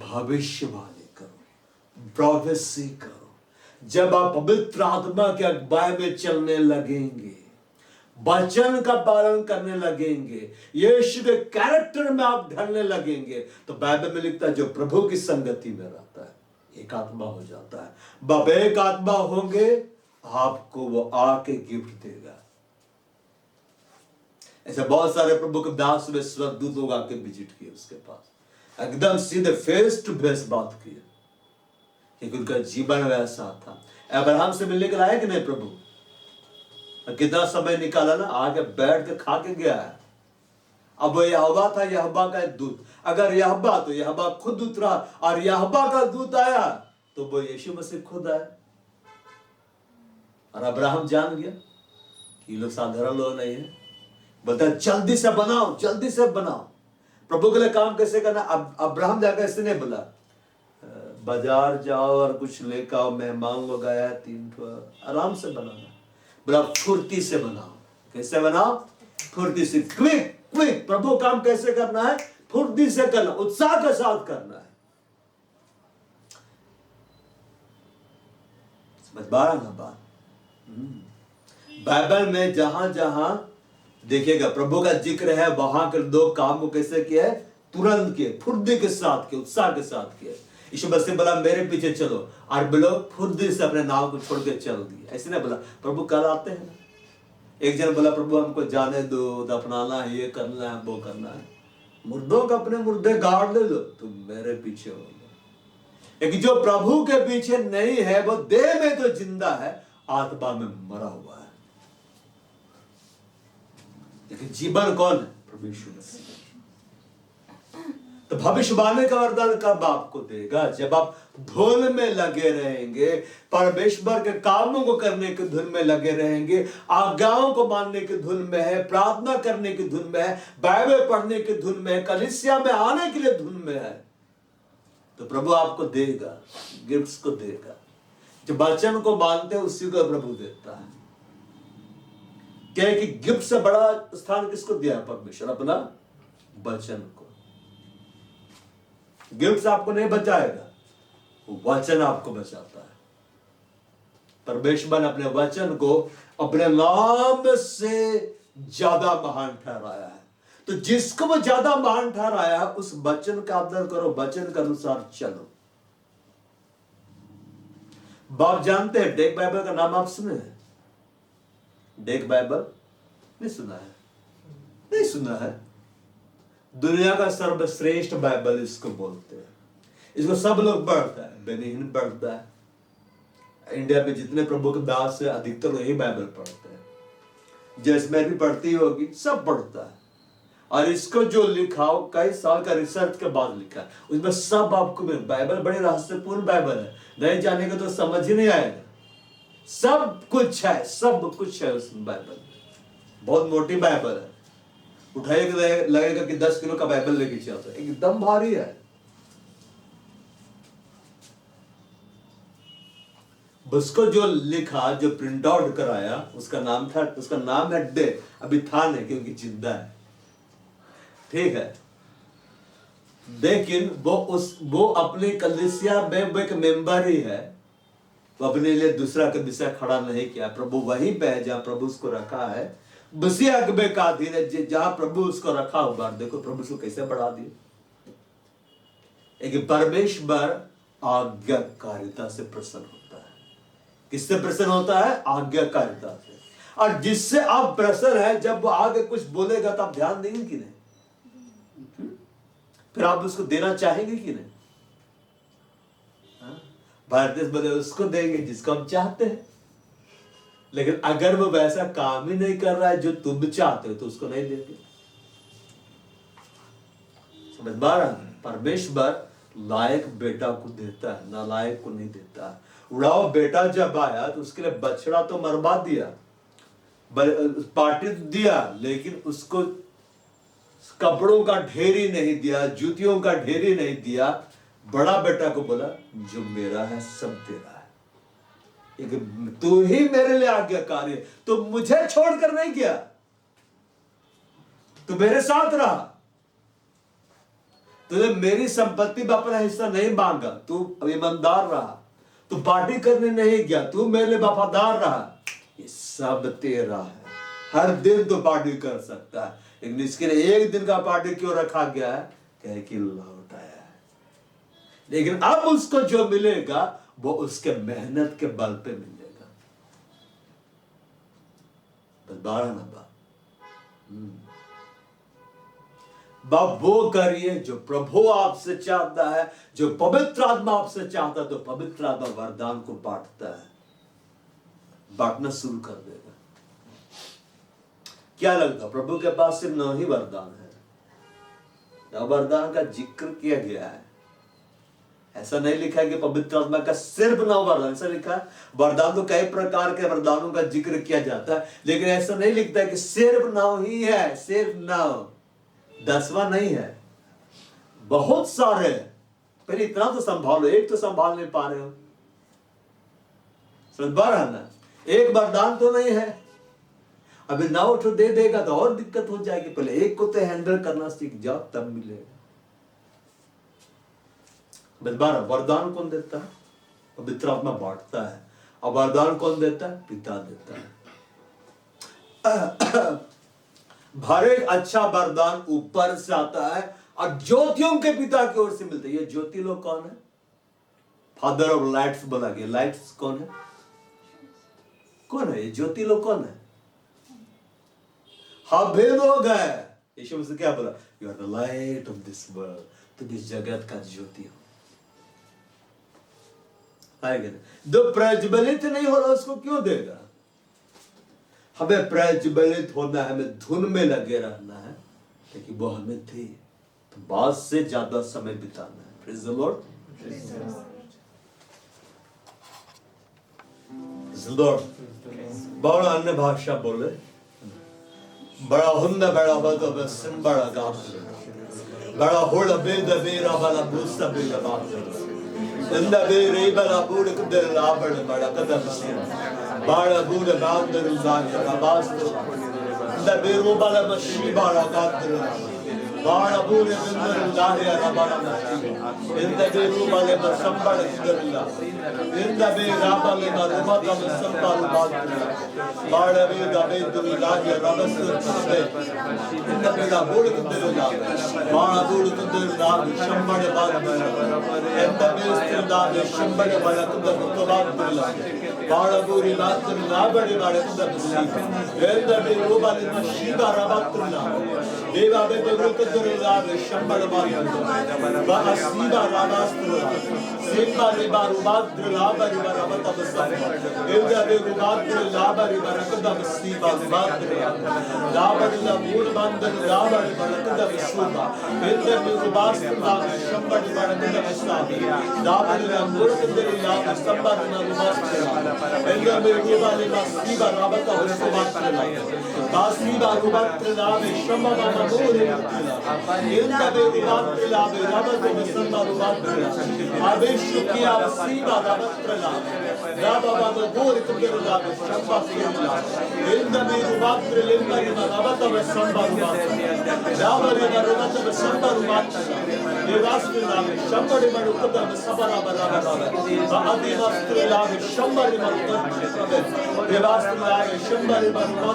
भविष्यवाणी करो, प्रोफेसी करो। जब आप पवित्र आत्मा के अगुवाई में चलने लगेंगे, वचन का पालन करने लगेंगे, यीशु के कैरेक्टर में आप ढलने लगेंगे, तो बाइबल में लिखता है जो प्रभु की संगति में रहता है एक आत्मा हो जाता है। बाप एक आत्मा होंगे, आपको वो आके गिफ्ट देगा। ऐसे बहुत सारे प्रभु के दास में स्वर्गदूत लोग आके विजिट किए उसके पास, एकदम सीधे फेस टू फेस बात की, क्योंकि उनका जीवन वैसा था। अब्राहम से मिलने के लाए कि नहीं प्रभु, कितना समय निकाला ना, आके बैठ के खा के गया है। अब वो यहोवा था, यहोवा का दूत, अगर यहोवा तो यहोवा खुद उतरा, और यहोवा का दूत आया तो वो यीशु मसीह खुद आया। और अब्राहम जान गया कि लोग साधारण लोग नहीं है, बोलता जल्दी से बनाओ, जल्दी से बनाओ। प्रभु के लिए काम कैसे करना। अब अब्राहम जाकर ऐसे नहीं बोला बाजार जाओ और कुछ लेकर आओ, मेहमान लोग आया 3 आराम से बनाना, बोला फुर्ती से बनाओ। कैसे बनाओ? फुर्ती से, क्विक क्विक। प्रभु काम कैसे करना है? फुर्ती से करना, उत्साह के साथ करना है। समझ पा रहा ना बात? बाइबल में जहां जहां देखिएगा प्रभु का जिक्र है, वहां के 2 काम को कैसे किया है? तुरंत किए, फुर्ती के साथ किए, उत्साह के साथ किए। यीशु मसीह बोला मेरे पीछे चलो, और बोलो फुर्ती से अपने नाव को छोड़ के चल दिए। ऐसे नहीं बोला। प्रभु कल आते हैं ना, एक जन बोला प्रभु हमको जाने दो, दफनाना है, ये करना है, वो करना है। मुर्दों का अपने मुर्दे गाड़ ले लो, तुम मेरे पीछे हो। लेकिन जो प्रभु के पीछे नहीं है, वो देह में तो जिंदा है, आत्मा में मरा हुआ है। लेकिन जीवन कौन है? प्रभु यीशु मसीह। तो भविष्यवाणी का वरदान कब आपको देगा? जब आप धुन में लगे रहेंगे, परमेश्वर के कामों को करने की धुन में लगे रहेंगे, आज्ञाओं को मानने की धुन में है, प्रार्थना करने की धुन में है, बाइबल पढ़ने की धुन में है, कलीसिया में आने के लिए धुन में है, तो प्रभु आपको देगा, गिफ्ट्स को देगा। जो वचन को मानते हैं उसी को प्रभु देता है। क्या है कि गिफ्ट से बड़ा स्थान किसको दिया है? परमेश्वर अपना वचन को। गिफ्ट आपको नहीं बचाएगा, वचन आपको बचाता है। परमेश्वर ने अपने वचन को अपने नाम से ज्यादा महान ठहराया है। तो जिसको वो ज्यादा महान ठहराया, उस वचन का आदर करो, वचन के अनुसार चलो। बाप जानते हैं डेक बाइबल का नाम आप सुने हैं? डेक बाइबल नहीं सुना है? नहीं सुना है। दुनिया का सर्वश्रेष्ठ बाइबल इसको बोलते हैं। इसको सब लोग पढ़ता है, बेनिहीन पढ़ता है। इंडिया में जितने प्रभु के दास है अधिकतर यही बाइबल पढ़ते हैं। जैसमें भी पढ़ती होगी, सब पढ़ता है। और इसको जो लिखा हो, कई साल का रिसर्च के बाद लिखा है, उसमें सब आपको बाइबल बड़ी रहस्यपूर्ण बाइबल है, नहीं जानेगा तो समझ ही नहीं आएगा। सब कुछ है, सब कुछ है उस बाइबल में। बहुत मोटी बाइबल है, उठाइए लगेगा कि 10 किलो का बाइबल लेके चलता है, एकदम भारी है। उसको जो लिखा, जो प्रिंट आउट कराया, उसका नाम है डे। अभी था नहीं क्योंकि जिंदा है, ठीक है। लेकिन वो अपनी कलीसिया में एक मेंबर ही है। वो अपने लिए दूसरा का विषय खड़ा नहीं किया। प्रभु वहीं पे है जहां प्रभु उसको रखा है, उसी अगबे का अधीन है जहां प्रभु उसको रखा हुआ। देखो प्रभु उसको कैसे बढ़ा दिए। एक परमेश्वर आज्ञाकारिता से प्रसन्न होता है। किससे प्रसन्न होता है? आज्ञाकारिता से। और जिससे आप प्रसन्न है, जब वो आगे कुछ बोलेगा तो आप ध्यान देंगे कि नहीं? फिर आप उसको देना चाहेंगे कि नहीं? भारत देश बोले उसको देंगे जिसको हम चाहते हैं। लेकिन अगर वो वैसा काम ही नहीं कर रहा है जो तुम चाहते हो, तो उसको नहीं देंगे। समझ पा रहा? परमेश्वर लायक बेटा को देता है, नालायक को नहीं देता। उड़ाव बेटा जब आया तो उसके लिए बछड़ा तो मरवा दिया, पार्टी दिया, लेकिन उसको कपड़ों का ढेरी नहीं दिया, जूतियों का ढेरी नहीं दिया। बड़ा बेटा को बोला जो मेरा है सब तेरा है, तू ही मेरे लिए आज्ञाकारी है। तो मुझे छोड़कर नहीं गया, तू मेरे साथ रहा, तुझे मेरी संपत्ति में अपना हिस्सा नहीं मांगा, तू ईमानदार रहा, तू पार्टी करने नहीं गया, तू मेरे लिए वफादार रहा। ये सब तेरा है। हर दिन तो पार्टी कर सकता है, लेकिन इसके लिए एक दिन का पार्टी क्यों रखा गया है? कहे कि लौट आया है। लेकिन अब उसको जो मिलेगा वो उसके मेहनत के बल पे मिलेगा। बस 12 नंबर, बाप वो करिए जो प्रभु आपसे चाहता है, जो पवित्र आत्मा आपसे चाहता है, तो पवित्र आत्मा वरदान को बांटता है, बांटना शुरू कर देगा। क्या लगता है प्रभु के पास सिर्फ 9 ही वरदान है? 9 वरदान का जिक्र किया गया है, ऐसा नहीं लिखा है कि पवित्र आत्मा का सिर्फ 9 वरदान, ऐसा लिखा है वरदान तो कई प्रकार के वरदानों का जिक्र किया जाता है, लेकिन ऐसा नहीं लिखता है कि सिर्फ 9 ही है, सिर्फ 9, 10वां नहीं है, बहुत सारे हैं। पहले इतना तो संभालो, एक तो संभाल नहीं पा रहे हो, समझ पा रहा ना? एक वरदान तो नहीं है, अभी 9 तो दे देगा तो और दिक्कत हो जाएगी। पहले एक को तो हैंडल करना सीख जाओ, तब मिलेगा। बस 12 वरदान कौन देता है? पवित्र आत्मा बांटता है। और वरदान कौन देता है? पिता देता है। हर एक अच्छा वरदान ऊपर से आता है और ज्योतियों के पिता की ओर से मिलता है। ये ज्योति लोग कौन है? फादर ऑफ लाइट्स बोला गया। लाइट्स कौन है? कौन है ये ज्योति लोग? कौन है? हम भी लोग हैं। यीशु मसीह क्या बोला? You are the light of this world, तुम इस जगत का ज्योति हो। जो प्रज्वलित नहीं हो रहा उसको क्यों देगा? हमें प्रज्वलित होना है, हमें धुन में लगे रहना है, क्योंकि वो हमें थे तो बाद से ज्यादा समय बिताना है। Praise the Lord, praise the Lord. बड़ा अन्य भाषा बोले, बड़ा हुंदा बड़ा बदो बसन बड़ा गाप बड़ा होड़ बेद बेरा वाला बूसा बेला बाप इंदा बेरे बड़ा बूढ़ कुदर लाबड़ बड़ा कदम से बड़ा बूढ़ बाप दर उदान का बास्त इंदा बेरो वाला मशी बड़ा गात्र बड़ा बूढ़ बिंदर उदारिया बड़ा मशी इंदा बेरो वाले बसंबड़ कुदरला इंदा बेरा वाले बरुमा का बसंबड़ बात बड़ा बेदा बेदर उदारिया रबस इंदा बेरा बूढ़ कुदरला बड़ा बूढ़ कुदरला शंबड़ बात इंदा बेस्त्रदा शंबड़ बड़ा कुदर बात बड़ा बूढ़ी बात लाबड़े बड़ा कुदर बसी इंदा बेरो वाले मशी बड़ा बात देवा बे बगल कुदरला शंबड़ बात बड़ा सीधा राबास्त्र सेवा रे बारू बात लाबड़े बड़ा बात बसा इंदा बेरो बात लाबड़े बड़ा कुदर बसी बात लाबड़े ला मूल बंदन लाबड़े बड़ा कुदर बसूबा इंदा बेरो बात शंबड़ बड़ा कुदर बसा लाबड़े ला मूल कुदर ला शंबड़ ना बात इंदा बेरो वाले मसी बा राबत बसा बात बासी बारू बात ला शंबड़ ना मूल इंदा बेरो बात ला राबत बसा बात आवेश की आसी बा राबत ला राबा बाबा गोर कुदर ला शंबड़ ला इंदा बेरो बात लेंदा राबत बसा बात लाबड़े ना राबत बसा बात देवास्त्र ला शंबड़ बड़ा कुदर बसा बराबर आदि वस्त्र ला शंबड़ बड़ा देवास्त्र ला शंबड़ बड़ा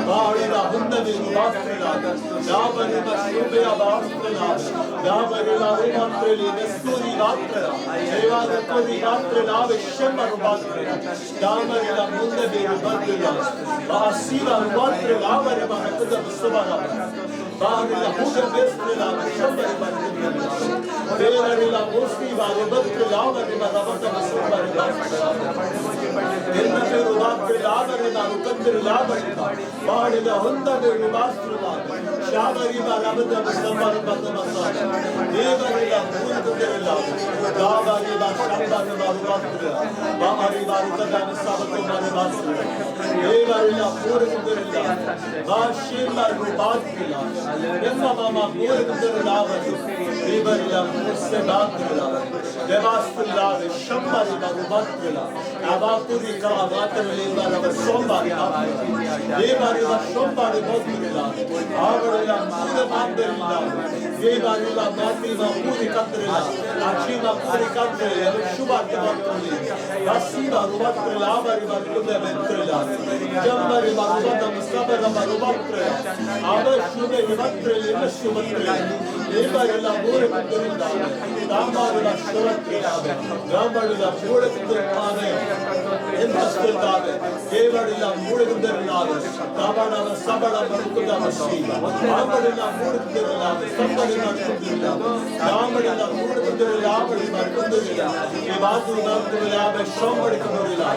बाड़े ला हुंदा बेरो बात ला लाबड़े ला शोभे आवास्त्र ला लाबड़े ला वस्त्र ले नस्तूरी बात देवा कोरी बात ला शंबड़ बात लाबड़े ला हुंदा बेरो बात ला बासीवा वस्त्र लाबड़े बड़ा कुदर बसा बाड़े ला हुंदा बेस्त्र ला शंबड़ बड़ा देवारे ला मोस्ती वाले वस्त्र लाबड़े बड़ा बसा इंदा बेरो बात लाबड़े ला कुदर लाबड़े बाड़े ला हुंदा बेरो वस्त्र ला शाबरी ला रबत बसा देवारे ला मूल कुदर ला दावारे ला शंबड़ ला वस्त्र बाहरी ला कुदर बसा मारे वस्त्र देवारे ला मूल कुदर ला बाशिर ला बात ला इंदा मामा मूल कुदर ला देवारे ला मुझसे बात ला देवास्त्र ला शंबड़ ला वस्त्र ला आबापुरी का वातर ले ला सोमवार देवारे ला शंबड़ वस्त्र ला आवड़े ला मूल बात ला ये बारीला माती मा पूरी कंत्रेला आची मा पूरी कंत्रेला शुभा के बंतोली हसीना रुबत्रेला बारी बारी कुदे बंत्रेला जम्बरी बारुबा मुस्तबा बारुबत्रेला आबे शुभे बंत्रेले मशुबत्रेला ये बारीला पूरी कंत्रेला दामारुला शुबत्रेला दामारुला पूरी कंत्रेला इन हस्तेला ये बारीला पूरी कंत्रेला दामाना सबड़ा बरुकुदा मशीला आबड़िला पूरी कंत्रेला सबड़ी बरुकुदा दामारुला पूरी कंत्रेला बड़ी बरुकुदा ये बातु बरुकुदा बे शंबड़ी कंत्रेला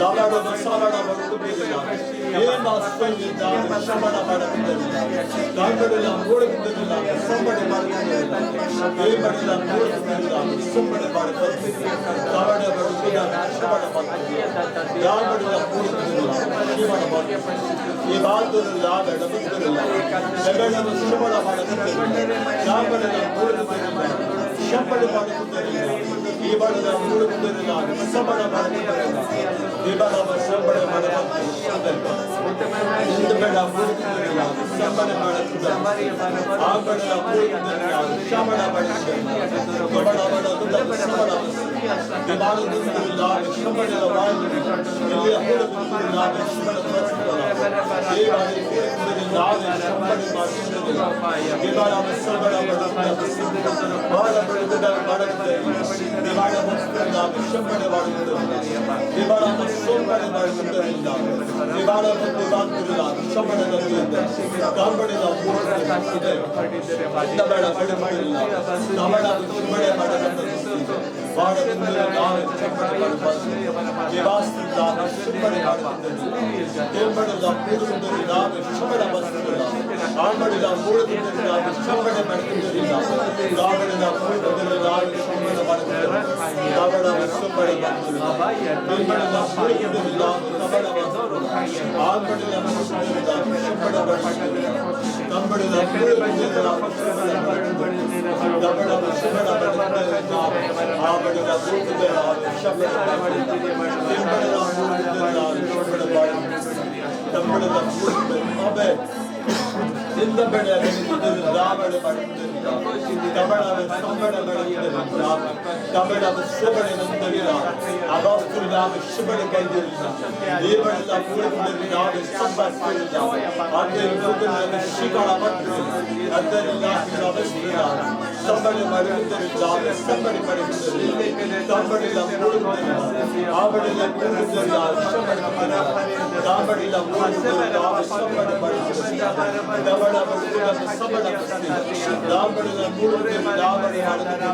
दामारुला सबड़ा बरुकुदा ये मास्पंजी दामारुला सबड़ा बरुकुदा दामारुला पूरी कंत्रेला सबड़ी बरुकुदा ये बड़िला पूरी कंत्रेला सबड़ी बरुकुदा दामारुला बरुकुदा सबड़ा बरुकुदा दामारुला पूरी कंत्रेला सबड़ा बरुकुदा ये बातु लाभ है डबल जगह में सबड़ा बरुकुदा दामारुला पूरी कंत्रेला शंबड़ी बरुकुदा ये बड़िला पूरी कंत्रेला सबड़ा बरुकुदा ये बड़ा सबड़ा बरुकुदा इंद बेड़ा पूरी कंत्रेला सबड़ा बरुकुदा आबड़ा पूरी कंत्रेला सबड़ा बरुकुदा बड़ा बड़ा कुदा सबड़ा ये बाल कंत्रेला सबड़ा वाल ये पूरी कंत्रेला सबड़ा बरुकुदा ये वाली पूरी कंत्रेला सबड़ा बरुकुदा ये बड़ा सबड़ा बरुकुदा बड़ा बरुकुदा बरुकुदा ये बड़ा कंत्रेला सबड़ा बरुकुदा ये बड़ा सबड़ा बरुकुदा ये बड़ा कंत्रेला सबड़ा बरुकुदा कांबड़ेला पूरी कंत्रेला इंद बेड़ा बड़ा बड़ा दामड़ा बड़े बड़ा कंत्रेला वाड़ कंत्रेला गाव सबड़ा बरुकुदा ये वास्ता सबड़ा बरुकुदा ये बड़ा पूरी कंत्रेला सबड़ा बरुकुदा आंबड़ेला पूरी कंत्रेला सबड़ा बरुकुदा गावड़ेला पूरी कंत्रेला सबड़ा बरुकुदा गावड़ा सबड़ा बरुकुदा ये बड़ा पूरी कंत्रेला सबड़ा बरुकुदा आंबड़ेला पूरी कंत्रेला सबड़ा बरुकुदा कंबड़ेला पूरी कंत्रेला सबड़ा बरुकुदा गावड़ा सबड़ा बरुकुदा आंबड़ेला पूरी कंत्रेला सबड़ा बरुकुदा ये बड़ा पूरी कंत्रेला सबड़ा बरुकुदा कंबड़ेला पूरी कंत्रेला अबे इंद बेड़ा कंत्रेला बड़े बरुकुदा कबड़ा में सबड़ा बरुकुदा कबड़ा में सबड़े कंत्रेला अबास्तुला में सबड़े कंत्रेला ये बड़ा पूरी कंत्रेला सबड़ा कंत्रेला अंदर कंत्रेला में शिकारा बरुकुदा अंदर अल्लाह की अबास्तुला सबड़े बरुकुदा सबड़े बरुकुदा कंबड़ेला पूरी कंत्रेला आबड़ेला पूरी कंत्रेला सबड़ा कंत्रेला दाबड़ेला पूरी कंत्रेला सबड़ा बरुकुदा दबड़ा बरुकुदा सबड़ा कंत्रेला दाबड़ेला पूरी कंत्रेला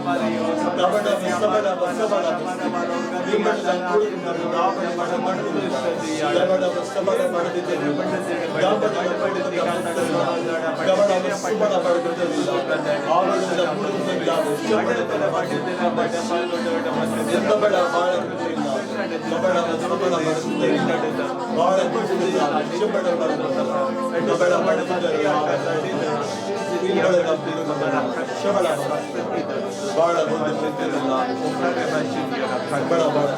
दबड़ा सबड़ा सबड़ा दिमड़ेला पूरी कंत्रेला दबड़ा दबड़ा सबड़ा बरुकुदा दाबड़ा पूरी कंत्रेला दबड़ा सबड़ा बरुकुदा आबड़ेला पूरी कंत्रेला सबड़ा बरुकुदा इंद बेड़ा बाड़ कंत्रेला दबड़ा सबड़ा बरुकुदा बाड़ कंत्रेला सबड़ा बरुकुदा इंद बेड़ा बाड़ कंत्रेला इंबड़ेला पूरी कंत्रेला सबड़ा बरुकुदा बाड़ कंत्रेला बड़ा बड़ा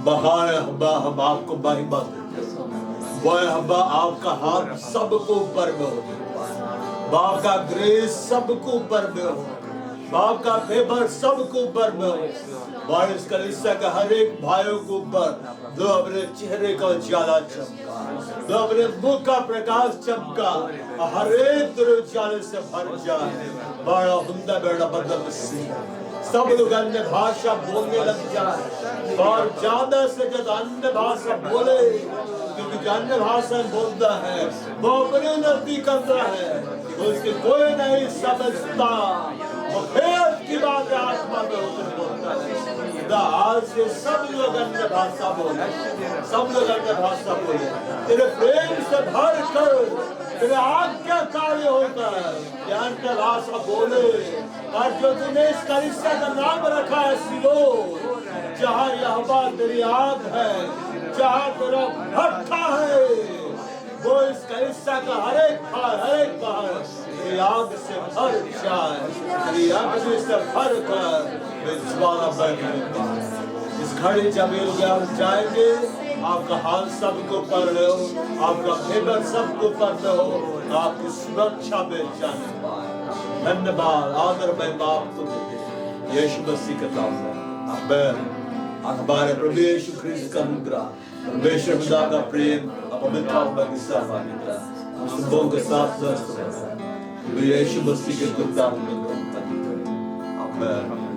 बहार हब्बा हम आपको बाहिबत वह हब्बा आपका हाथ सबको ऊपर में हो बाप का ग्रेस सबको ऊपर में हो बाप का फेवर सबको ऊपर में हो बारिश कलीसिया का हर एक भाइयों के ऊपर जो अपने चेहरे का उजाला चमका जो अपने मुख का प्रकाश चमका हर एक उजाले से भर जाए बड़ा हुंदा बेड़ा बदल सब लोग अन्य भाषा बोलने लग जाए और ज्यादा से ज्यादा अन्य भाषा बोले क्योंकि अन्य भाषा बोलता है वो अपने नजदीक करता है उसके कोई नहीं समझता वो भेद की बात आत्मा में होकर बोलता है आज से सब लोग अन्य भाषा बोले सब लोग अन्य भाषा बोले तेरे प्रेम से भर कर तेरे आज्ञा कार्य होता है ज्ञान का भाषा बोले और जो तूने इस कलीसिया का नाम रखा है सिलो जहाँ यहोवा तेरी आग है जहाँ तेरा भट्ठा है वो इस कलीसिया का हर एक बार तेरी आग से भर जाए तेरी आग से भर कर ज्वाला बन इस खड़े जब ये लोग यहाँ जाएंगे, आपका हाल सबको पढ़ रहे हो, आपका फेवर सबको पढ़ रहे हो, आपकी सुरक्षा में जाने पाए। धन्यवाद, आदर में बाप को देते हैं यीशु मसीह के नाम में। आमीन। हमारे प्रभु यीशु ख्रिस्त का अनुग्रह, परमेश्वर पिता का प्रेम, पवित्र आत्मा की सहभागिता हम सबों के साथ रहे। यीशु मसीह के गुणगान में आमीन।